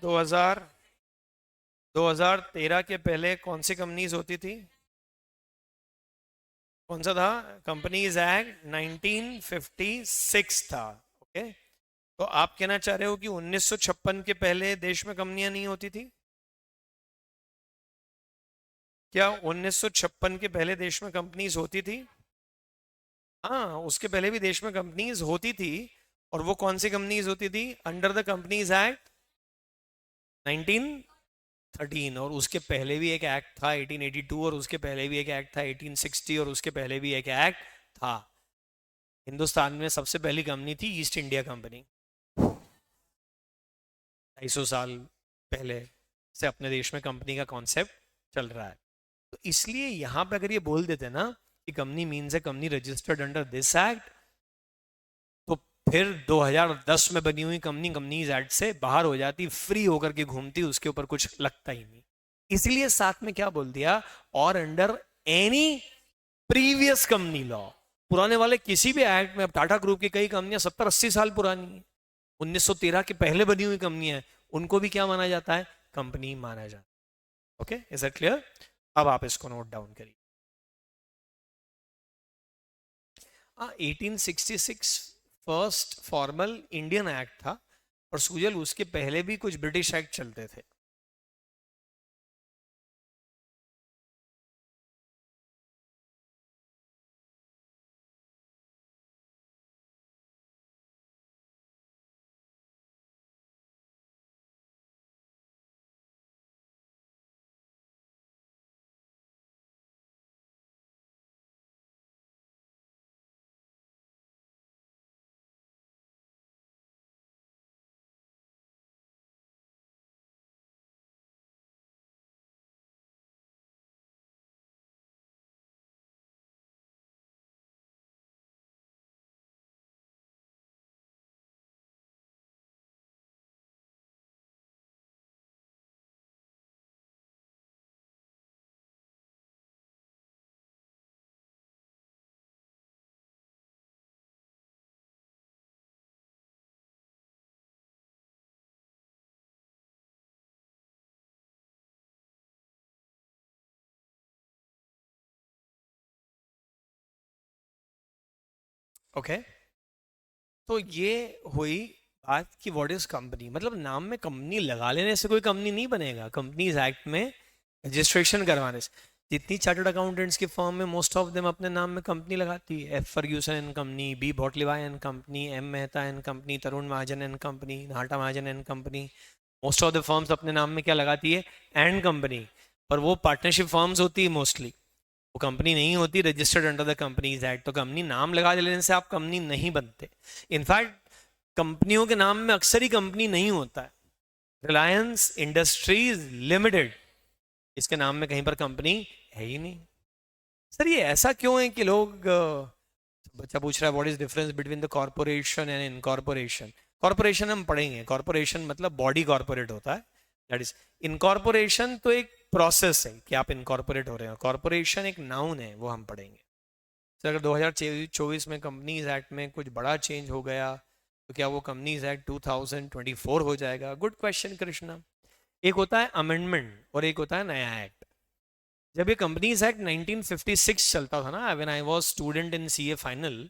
2013 के पहले कौन सी कंपनीज होती थी? कौन सा था? कंपनीज एक्ट 1956 था। ओके, तो आप कहना चाह रहे हो कि 1956 के पहले देश में कंपनियां नहीं होती थी? क्या 1956 के पहले देश में कंपनीज होती थी? हाँ, उसके पहले भी देश में कंपनीज होती थी। और वो कौन सी कंपनीज होती थी? Under the companies act 1913। और उसके पहले भी एक एक्ट था 1882, और उसके पहले भी एक एक्ट था 1860, और उसके पहले भी एक एक्ट था। हिंदुस्तान में सबसे पहली कंपनी थी ईस्ट इंडिया कंपनी। 250 साल पहले से अपने देश में कंपनी का कॉन्सेप्ट चल रहा है। तो इसलिए यहां पे अगर ये बोल देते ना कि कंपनी मीन्स है company registered under this act, तो फिर 2010 में बनी हुई कंपनी कंपनीज एक्ट से बाहर हो जाती, फ्री होकर के घूमती, उसके ऊपर कुछ लगता ही नहीं। इसलिए साथ में क्या बोल दिया? और under any previous company law. पुराने वाले किसी भी एक्ट में, अब टाटा ग्रुप की कई कंपनियां 70-80 साल पुरानी है, 1913 के पहले बनी हुई कंपनियां हैं, उनको भी क्या माना जाता है? कंपनी माना जाता है। Okay, is that clear? अब आप इसको नोट डाउन करिए। 1866 फर्स्ट फॉर्मल इंडियन एक्ट था, और सुजल उसके पहले भी कुछ ब्रिटिश एक्ट चलते थे। ओके, तो ये हुई बात कि व्हाट इज कंपनी। मतलब नाम में कंपनी लगा लेने से कोई कंपनी नहीं बनेगा, कंपनीज एक्ट में रजिस्ट्रेशन करवाने से। जितनी चार्टर्ड अकाउंटेंट्स की फर्म में मोस्ट ऑफ देम अपने नाम में कंपनी लगाती है। F Ferguson and company, B Batliboi and company, M Mehta and company, Tarun Mahajan and company, Nata Mahajan and company. Most of the firms अपने नाम में क्या लगाती है? And company. पर वो पार्टनरशिप फर्म्स होती है मोस्टली, वो कंपनी नहीं होती registered under the companies act. तो कंपनी नाम लगा लेने से आप कंपनी नहीं बनते। इनफैक्ट कंपनियों के नाम में अक्सर ही कंपनी नहीं होता है। रिलायंस इंडस्ट्रीज लिमिटेड, इसके नाम में कहीं पर कंपनी है ही नहीं। सर ये ऐसा क्यों है कि लोग बच्चा पूछ रहा है what is difference between the corporation and incorporation. Corporation हम पढ़ेंगे, कॉर्पोरेशन मतलब बॉडी कॉर्पोरेट होता है, दैट इज। इनकॉर्पोरेशन तो एक प्रोसेस है कि आप इनकॉर्पोरेट हो रहे हैं, कॉर्पोरेशन एक नाउन है, वो हम पढ़ेंगे। सर अगर 2024 में कंपनीज एक्ट में कुछ बड़ा चेंज हो गया, तो क्या वो कंपनीज एक्ट 2024 हो जाएगा? Good question Krishna. एक होता है अमेंडमेंट और एक होता है नया एक्ट। जब ये कंपनीज एक्ट 1956 चलता था ना, when I was student in CA final,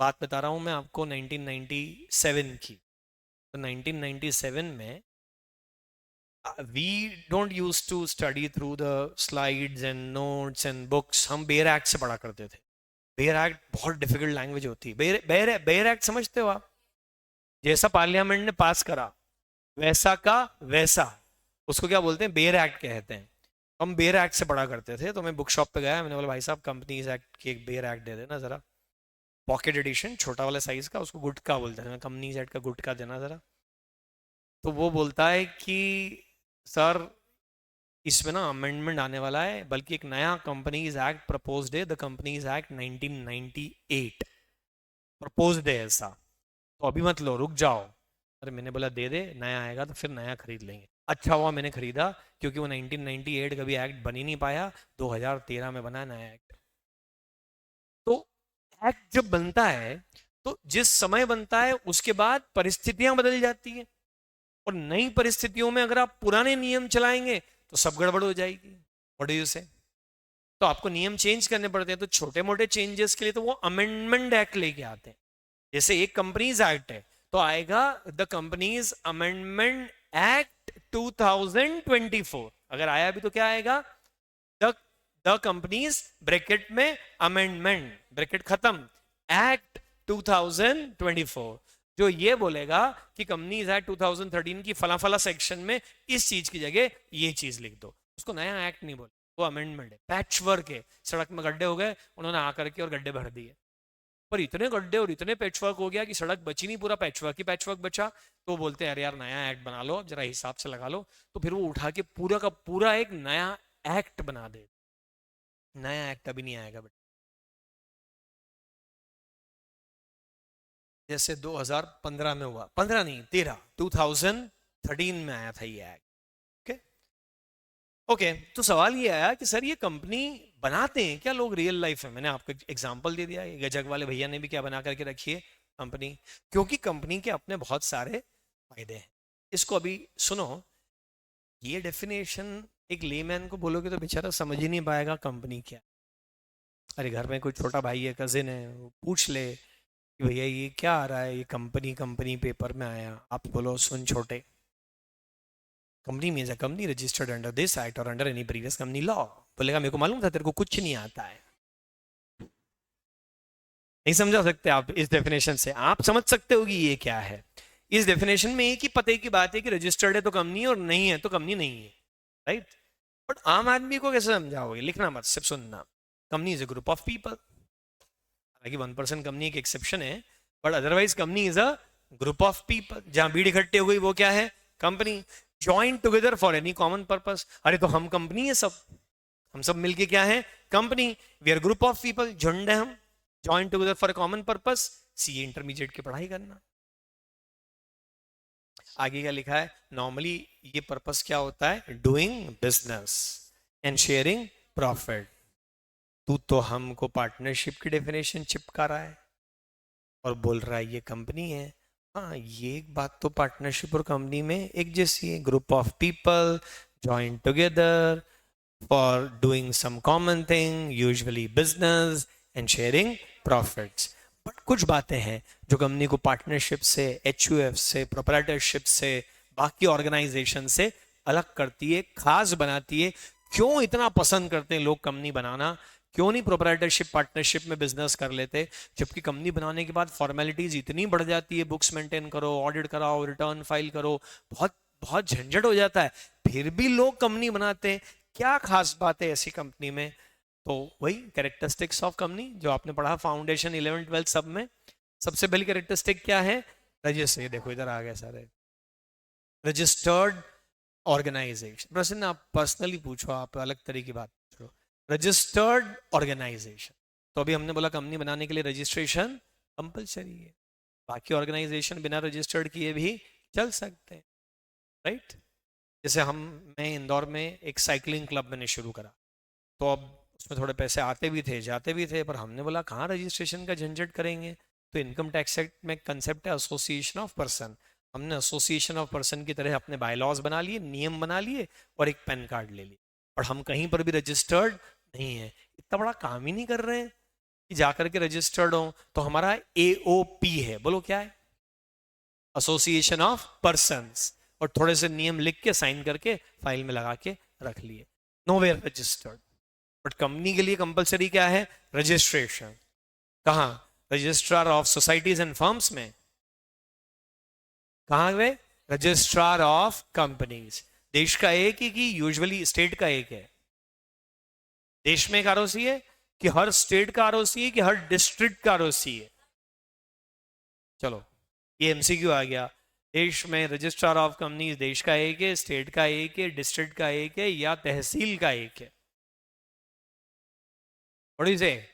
बात बता रहा हूँ मैं आपको 1997 की। तो 1997 में we don't use to study through the slides and notes and books, हम बेयर एक्ट से पढ़ा करते थे। बेयर एक्ट बहुत डिफिकल्ट लैंग्वेज होती है। बेयर एक्ट समझते हो आप? जैसा पार्लियामेंट ने पास करा वैसा का वैसा, उसको क्या बोलते हैं? बेयर एक्ट कहते हैं। हम बेयर एक्ट से पढ़ा करते थे, तो मैं बुक शॉप पे गया, मैंने बोला भाई साहब कंपनीज एक्ट की एक बेयर एक्ट दे देना जरा, पॉकेट एडिशन छोटा वाला साइज का, उसको गुटका बोलते हैं, कंपनीज एक्ट का गुटका देना जरा। तो वो बोलता है कि सर इसमें ना अमेंडमेंट आने वाला है, बल्कि एक नया कंपनीज एक्ट प्रपोज्ड है, द कंपनीज एक्ट 1998 प्रपोज्ड है ऐसा, तो अभी मत लो, रुक जाओ। अरे मैंने बोला दे दे, नया आएगा तो फिर नया खरीद लेंगे। अच्छा हुआ मैंने खरीदा, क्योंकि वो 1998 कभी एक्ट बन ही नहीं पाया, 2013 में बना नया एक्ट। तो एक्ट जब बनता है तो जिस समय बनता है उसके बाद परिस्थितियां बदल जाती हैं, और नई परिस्थितियों में अगर आप पुराने नियम चलाएंगे तो सब गड़बड़ हो जाएगी। व्हाट डू यू से? तो आपको नियम चेंज करने पड़ते हैं, तो छोटे मोटे चेंजेस के लिए तो वो अमेंडमेंट एक्ट लेके आते हैं। जैसे एक कंपनीज एक्ट है तो आएगा द कंपनीज अमेंडमेंट एक्ट 2024, अगर आया भी तो क्या आएगा? द द कंपनीज ब्रैकेट में अमेंडमेंट ब्रैकेट खत्म एक्ट 2024, जो ये बोलेगा कि कंपनीज एक्ट 2013 की फला फला सेक्शन में इस चीज की जगह ये चीज लिख दो। उसको नया एक्ट नहीं बोले, वो अमेंडमेंट है। पैच वर्क है, सड़क में गड्ढे हो गए, उन्होंने आकर के और गड्ढे भर दिए, पर इतने गड्ढे और इतने पैचवर्क हो गया कि सड़क बची नहीं, पूरा पैचवर्क ही पैचवर्क बचा। तो बोलते हैं अरे यार नया एक्ट बना लो, जरा हिसाब से लगा लो। तो फिर वो उठा के पूरा का पूरा एक नया एक्ट बना दे। नया एक्ट अभी नहीं आएगा बेटा, जैसे 2015 में हुआ, 15 नहीं 13, 2013 में आया था ये एक्ट। ओके ओके, तो सवाल ये आया कि सर ये कंपनी बनाते हैं क्या लोग रियल लाइफ में? मैंने आपको एग्जांपल दे दिया, ये गजक वाले भैया ने भी क्या बना करके रखी है कंपनी, क्योंकि कंपनी के अपने बहुत सारे फायदे हैं। इसको अभी सुनो, ये डेफिनेशन एक लेमैन को बोलोगे तो बेचारा समझ ही नहीं पाएगा कंपनी क्या। अरे घर में कोई छोटा भाई है, कजिन है, वो पूछ ले कि भैया ये क्या आ रहा है, ये कंपनी कंपनी पेपर में आया, आप बोलो सुन छोटे, company means a company registered under this act और under any previous company law. बोलेगा मेरे को मालूम था, तेरे को कुछ नहीं आता है। नहीं समझा सकते आप इस डेफिनेशन से? आप समझ सकते हो कि ये क्या है। इस डेफिनेशन में एक ही पते की बात है कि रजिस्टर्ड है तो कंपनी, और नहीं है तो कंपनी नहीं है, राइट? बट आम आदमी को कैसे समझाओगे? लिखना मत, सिर्फ सुनना। Company is a group of people, हालांकि 1% कंपनी एक एक्सेप्शन है, but otherwise company is a group of people. जहां भीड़ इकट्ठे हो गई वो क्या है? Company. Join together for any common purpose, अरे तो हम कंपनी है सब, हम सब मिलके क्या है? Company. We are group of people, झुंड है हम। Join together for common purpose, CA intermediate की पढ़ाई करना। आगे क्या लिखा है? नॉर्मली ये पर्पस क्या होता है? Doing business and sharing profit. तू तो हमको पार्टनरशिप की डेफिनेशन चिपका रहा है और बोल रहा है ये कंपनी है। हाँ, ये एक बात तो पार्टनरशिप और कंपनी में एक जैसी है, group of people join together for doing some common thing, usually business and sharing profits. But कुछ बातें हैं जो कंपनी को पार्टनरशिप से, एचयूएफ से, प्रोप्राइटरशिप से, बाकी ऑर्गेनाइजेशन से अलग करती है, खास बनाती है। क्यों इतना पसंद करते हैं लोग कंपनी बनाना? क्यों नहीं प्रोप्राइटरशिप पार्टनरशिप में बिजनेस कर लेते? जबकि कंपनी बनाने के बाद फॉर्मेलिटीज इतनी बढ़ जाती है, बुक्स मेंटेन करो, ऑडिट कराओ, रिटर्न फाइल करो, बहुत बहुत झंझट हो जाता है, फिर भी लोग कंपनी बनाते हैं। क्या खास बात है ऐसी कंपनी में? तो वही कैरेक्टरिस्टिक्स ऑफ कंपनी जो आपने पढ़ा फाउंडेशन 11 12 सब में। सबसे पहली कैरेक्टरिस्टिक क्या है? रजिस्टर। ये देखो इधर आ गए सारे, रजिस्टर्ड ऑर्गेनाइजेशन। प्रश्न आप पर्सनली पूछो, आप अलग तरह की बात पूछो। रजिस्टर्ड ऑर्गेनाइजेशन, तो अभी हमने बोला कंपनी बनाने के लिए रजिस्ट्रेशन कंपलसरी है, बाकी ऑर्गेनाइजेशन बिना रजिस्टर्ड किए भी चल सकते हैं, राइट? जैसे मैं इंदौर में एक साइकिलिंग क्लब मैंने शुरू करा, तो अब उसमें थोड़े पैसे आते भी थे जाते भी थे, पर हमने बोला कहाँ रजिस्ट्रेशन का झंझट करेंगे। तो इनकम टैक्स एक्ट में कंसेप्ट है एसोसिएशन ऑफ पर्सन। हमने एसोसिएशन ऑफ पर्सन की तरह अपने बायलॉज बना लिए, नियम बना लिए, और एक पैन कार्ड ले लिया, और हम कहीं पर भी रजिस्टर्ड नहीं है। इतना बड़ा काम ही नहीं कर रहे हैं कि जाकर के रजिस्टर्ड हो। तो हमारा एओपी है, बोलो क्या है? एसोसिएशन ऑफ पर्सन्स, और थोड़े से नियम लिख के साइन करके फाइल में लगा के रख लिए, नोवेयर रजिस्टर्ड। बट कंपनी के लिए कंपलसरी क्या है? रजिस्ट्रेशन। कहाँ? Registrar of societies and firms में। कहाँ गए? Registrar of companies. देश का एक ही कि यूजुअली स्टेट का एक है? देश में एक आरओसी है कि हर स्टेट का आरओसी है कि हर डिस्ट्रिक्ट का आरओसी है? चलो, ये एमसीक्यू आ गया। देश में रजिस्ट्रार ऑफ कंपनीज देश का एक है, स्टेट का एक है, डिस्ट्रिक्ट का एक है, या तहसील का एक है? What is a?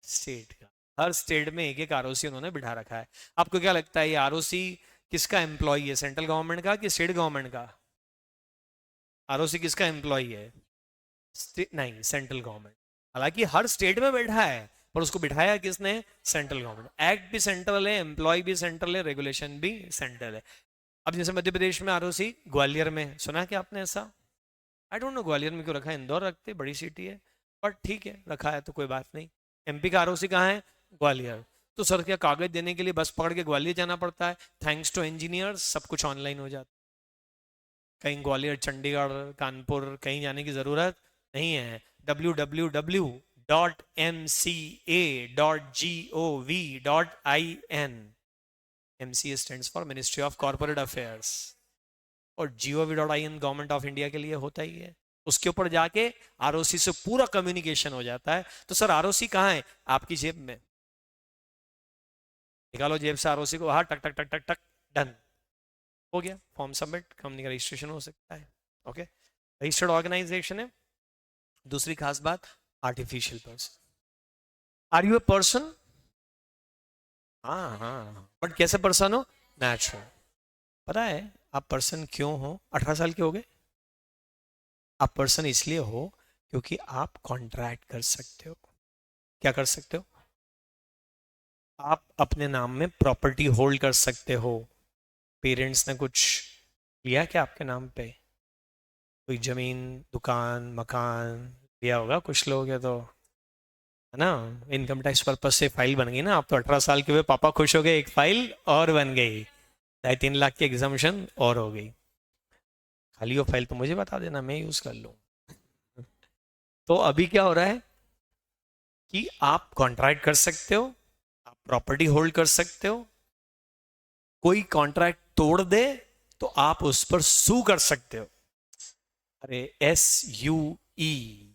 स्टेट का। हर स्टेट में एक एक आरओसी उन्होंने बिठा रखा है। आपको क्या लगता है ये आरओसी किसका एम्प्लॉय है? सेंट्रल गवर्नमेंट का कि स्टेट गवर्नमेंट का? आरओसी किसका एम्प्लॉय है? नहीं, सेंट्रल गवर्नमेंट। हालांकि हर स्टेट में बैठा है, पर उसको बिठाया किसने? Central government. एक्ट भी सेंट्रल है, एम्प्लॉय भी सेंट्रल है, रेगुलेशन भी सेंट्रल है। अब जैसे मध्य प्रदेश में आरओसी ग्वालियर में, सुना है क्या आपने ऐसा? आई डोंट नो ग्वालियर में क्यों रखा है, इंदौर रखते, बड़ी सिटी है, पर ठीक है रखा है तो कोई बात नहीं। एमपी का आरओसी कहाँ है? ग्वालियर। तो सर क्या कागज देने के लिए बस पकड़ के ग्वालियर जाना पड़ता है? थैंक्स टू इंजीनियर्स सब कुछ ऑनलाइन हो जाता है। कहीं ग्वालियर, चंडीगढ़, कानपुर कहीं जाने की जरूरत नहीं है। www.mca.gov.in। MCA stands for ministry of corporate affairs, और gov.in गवर्नमेंट ऑफ इंडिया के लिए होता ही है। उसके ऊपर जाके आरओसी से पूरा कम्युनिकेशन हो जाता है। तो सर आरओसी कहाँ है? आपकी जेब में। निकालो जेब से आरओसी को, हाँ, टक टक टक टक टक, डन, हो गया, फॉर्म सबमिट, कंपनी का रजिस्ट्रेशन हो सकता है। ओके, रजिस्टर्ड ऑर्गेनाइजेशन है। दूसरी खास बात, artificial person. Are you a person? हाँ हाँ, बट कैसे पर्सन हो? नेचुरल। पता है आप पर्सन क्यों हो? 18 साल के हो गए। आप पर्सन इसलिए हो क्योंकि आप कॉन्ट्रैक्ट कर सकते हो। क्या कर सकते हो? आप अपने नाम में प्रॉपर्टी होल्ड कर सकते हो। पेरेंट्स ने कुछ लिया क्या आपके नाम पे? कोई जमीन, दुकान, मकान लिया होगा कुछ लोग, है तो, है ना? इनकम टैक्स पर्पज से फाइल बन गई ना। आप तो 18 साल के हुए, पापा खुश हो गए, एक फाइल और बन गई, 2.5-3 लाख की एग्जामिशन और हो गई। खाली वो फाइल तो मुझे बता देना, मैं यूज कर लूँ। तो अभी क्या हो रहा है कि आप कॉन्ट्रैक्ट कर सकते हो, आप प्रॉपर्टी होल्ड कर सकते हो। कोई कॉन्ट्रैक्ट तोड़ दे तो आप उस पर सू कर सकते हो। अरे SUE।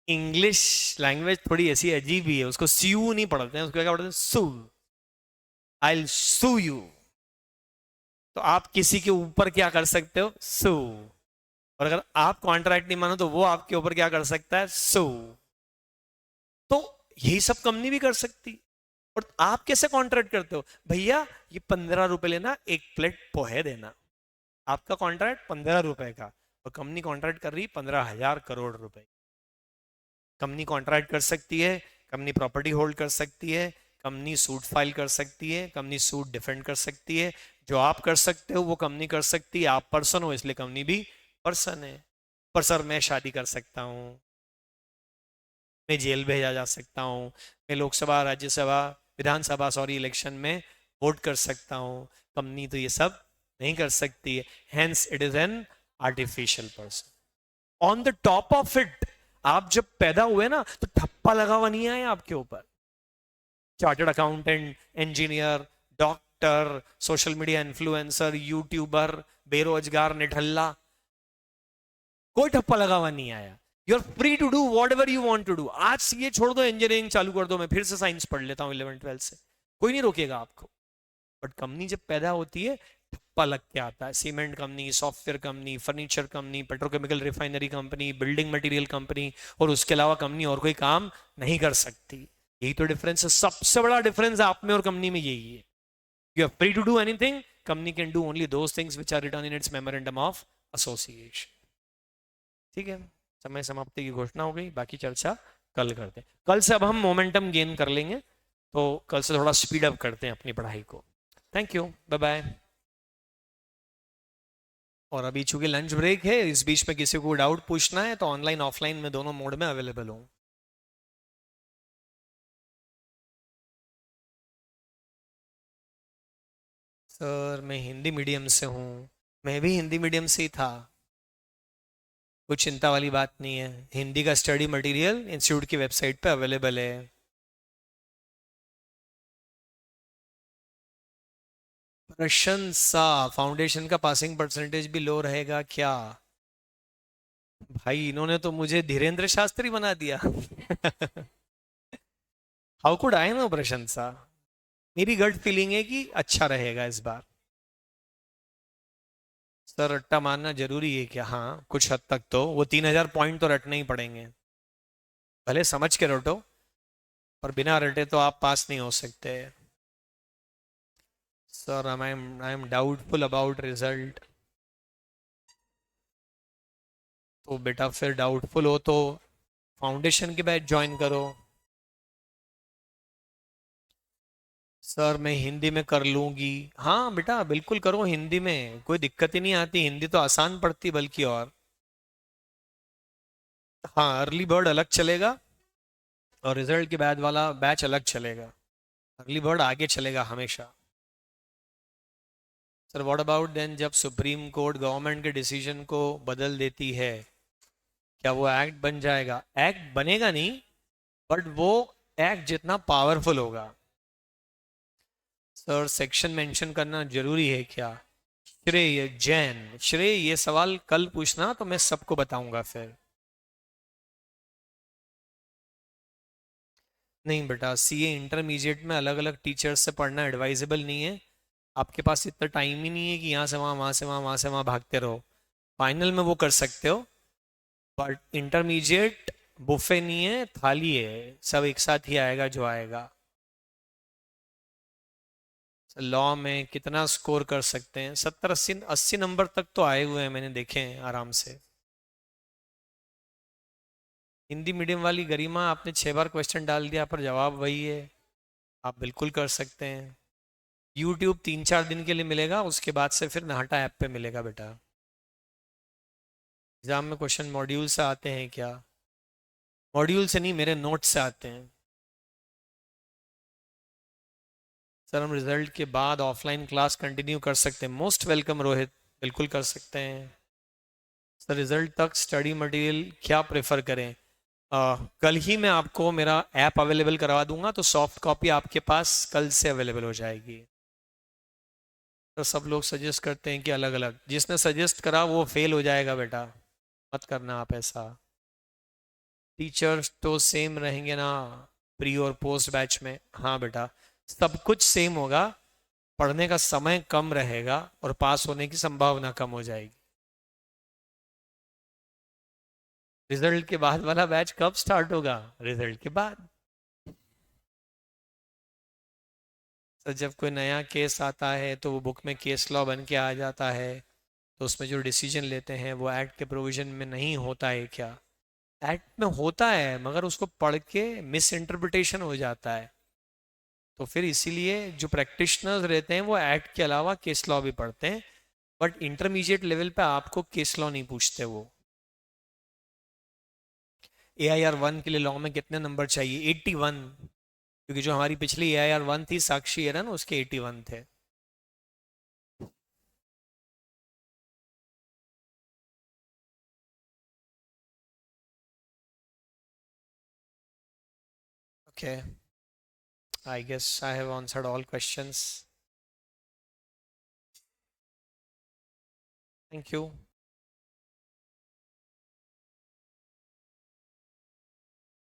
इंग्लिश लैंग्वेज थोड़ी ऐसी अजीब ही है, उसको स्यू नहीं पढ़ते हैं, उसको क्या पढ़ते हैं? सू। आई सू यू। तो आप किसी के ऊपर क्या कर सकते हो? सू। और अगर आप कॉन्ट्रैक्ट नहीं मानो तो वो आपके ऊपर क्या कर सकता है? सू। तो यही सब कंपनी भी कर सकती। और आप कैसे कॉन्ट्रैक्ट करते हो? भैया ये 15 रुपए लेना, एक प्लेट पोहे देना। आपका कॉन्ट्रैक्ट 15 रुपए का, और कंपनी कॉन्ट्रैक्ट कर रही 15,000 करोड़ रुपए। कंपनी कॉन्ट्रैक्ट कर सकती है, कंपनी प्रॉपर्टी होल्ड कर सकती है, कंपनी सूट फाइल कर सकती है, कंपनी सूट डिफेंड कर सकती है। जो आप कर सकते हो वो कंपनी कर सकती है। आप पर्सन हो इसलिए कंपनी भी पर्सन है। पर सर मैं शादी कर सकता हूँ, मैं जेल भेजा जा सकता हूँ, मैं लोकसभा, राज्यसभा, विधानसभा, सॉरी, इलेक्शन में वोट कर सकता हूँ। कंपनी तो ये सब नहीं कर सकती है। Hence it is an artificial person. On the top of it, आप जब पैदा हुए ना तो ठप्पा लगा हुआ नहीं आया आपके ऊपर। Chartered accountant, engineer, doctor, social media influencer, YouTuber, बेरोजगार, निठल्ला, कोई ठप्पा लगा हुआ नहीं आया। You are free to do whatever you want to do. आज ये छोड़ दो, इंजीनियरिंग चालू कर दो, मैं फिर से साइंस पढ़ लेता हूँ 11th-12th से, कोई नहीं रोकेगा आपको। बट कंपनी जब पैदा होती है ठप्पा लग के आता है। Cement company, software company, furniture company, petrochemical refinery company, building material company, और उसके अलावा कंपनी और कोई काम नहीं कर सकती। यही तो डिफरेंस है, सबसे बड़ा डिफरेंस आप में और कंपनी में यही है। You are free to do anything, company can do only those things which are written in its memorandum of association. ठीक है, समय समाप्ति की घोषणा हो गई, बाकी चर्चा कल करते हैं। कल से अब हम मोमेंटम गेन कर लेंगे, तो कल से थोड़ा स्पीड अप करते हैं अपनी पढ़ाई को। Thank you, bye bye. और अभी चूंकि लंच ब्रेक है, इस बीच में किसी को डाउट पूछना है तो ऑनलाइन ऑफलाइन में दोनों मोड में अवेलेबल हूँ। सर मैं हिंदी मीडियम से हूँ। मैं भी हिंदी मीडियम से ही था। कुछ चिंता वाली बात नहीं है, हिंदी का स्टडी मटेरियल इंस्टीट्यूट की वेबसाइट पे अवेलेबल है। प्रशंसा, फाउंडेशन का पासिंग परसेंटेज भी लो रहेगा क्या? भाई इन्होंने तो मुझे धीरेन्द्र शास्त्री बना दिया। हाउ कुड आई नो प्रशंसा? मेरी गट फीलिंग है कि अच्छा रहेगा इस बार। सर रट्टा मारना जरूरी है क्या? हाँ कुछ हद तक तो वो 3,000 पॉइंट तो रटने ही पड़ेंगे। भले समझ के रटो, पर बिना रटे तो आप पास नहीं हो सकते। Sir I am doubtful about result. तो बेटा फिर डाउटफुल हो तो फाउंडेशन के बैच ज्वाइन करो। सर मैं हिंदी में कर लूंगी। हाँ बेटा बिल्कुल करो, हिंदी में कोई दिक्कत ही नहीं आती, हिंदी तो आसान पड़ती बल्कि और। हाँ अर्ली बर्ड अलग चलेगा और रिजल्ट के बाद वाला बैच अलग चलेगा। अर्ली बर्ड आगे चलेगा हमेशा। सर व्हाट अबाउट देन जब सुप्रीम कोर्ट गवर्नमेंट के डिसीजन को बदल देती है, क्या वो एक्ट बन जाएगा? एक्ट बनेगा नहीं, बट वो एक्ट जितना पावरफुल होगा। सर सेक्शन मेंशन करना जरूरी है क्या? श्रेय जैन, श्रेय ये सवाल कल पूछना तो मैं सबको बताऊंगा फिर। नहीं बेटा, सीए इंटरमीडिएट में अलग अलग टीचर्स से पढ़ना एडवाइजेबल नहीं है। आपके पास इतना टाइम ही नहीं है कि यहाँ से वहाँ, वहाँ से वहाँ, वहाँ से वहाँ भागते रहो। फाइनल में वो कर सकते हो, बट इंटरमीडिएट बुफे नहीं है, थाली है, सब एक साथ ही आएगा जो आएगा। लॉ में कितना स्कोर कर सकते हैं? 70 80 80 नंबर तक तो आए हुए हैं, मैंने देखे हैं आराम से। हिंदी मीडियम वाली गरिमा, आपने 6 बार क्वेश्चन डाल दिया पर जवाब वही है। आप बिल्कुल कर सकते हैं। यूट्यूब 3 4 दिन के लिए मिलेगा, उसके बाद से फिर नाहटा ऐप पे मिलेगा बेटा। एग्जाम में क्वेश्चन मॉड्यूल से आते हैं क्या? मॉड्यूल से नहीं, मेरे नोट से आते हैं। सर हम रिजल्ट के बाद ऑफलाइन क्लास कंटिन्यू कर सकते हैं? मोस्ट वेलकम रोहित, बिल्कुल कर सकते हैं। सर रिजल्ट तक स्टडी मटेरियल क्या प्रेफर करें? कल ही मैं आपको मेरा ऐप अवेलेबल करवा दूंगा, तो सॉफ्ट कॉपी आपके पास कल से अवेलेबल हो जाएगी। तो सब लोग सजेस्ट करते हैं कि अलग अलग, जिसने सजेस्ट करा वो फेल हो जाएगा बेटा, मत करना आप ऐसा। टीचर्स तो सेम रहेंगे ना प्री और पोस्ट बैच में? हाँ बेटा सब कुछ सेम होगा, पढ़ने का समय कम रहेगा और पास होने की संभावना कम हो जाएगी। रिजल्ट के बाद वाला बैच कब स्टार्ट होगा? रिजल्ट के बाद। तो जब कोई नया केस आता है तो वो बुक में केस लॉ बन के आ जाता है, तो उसमें जो डिसीजन लेते हैं वो एक्ट के प्रोविजन में नहीं होता है क्या? एक्ट में होता है, मगर उसको पढ़ के मिस इंटरप्रिटेशन हो जाता है। तो फिर इसीलिए जो प्रैक्टिशनर्स रहते हैं वो एक्ट के अलावा केस लॉ भी पढ़ते हैं, बट इंटरमीडिएट लेवल पे आपको केस लॉ नहीं पूछते वो। AIR 1 के लिए लॉ में कितने नंबर चाहिए? 81, क्योंकि जो हमारी पिछली AIR 1 थी साक्षी एरन, उसके 81 थे। Okay, I guess I have answered all questions. Thank you.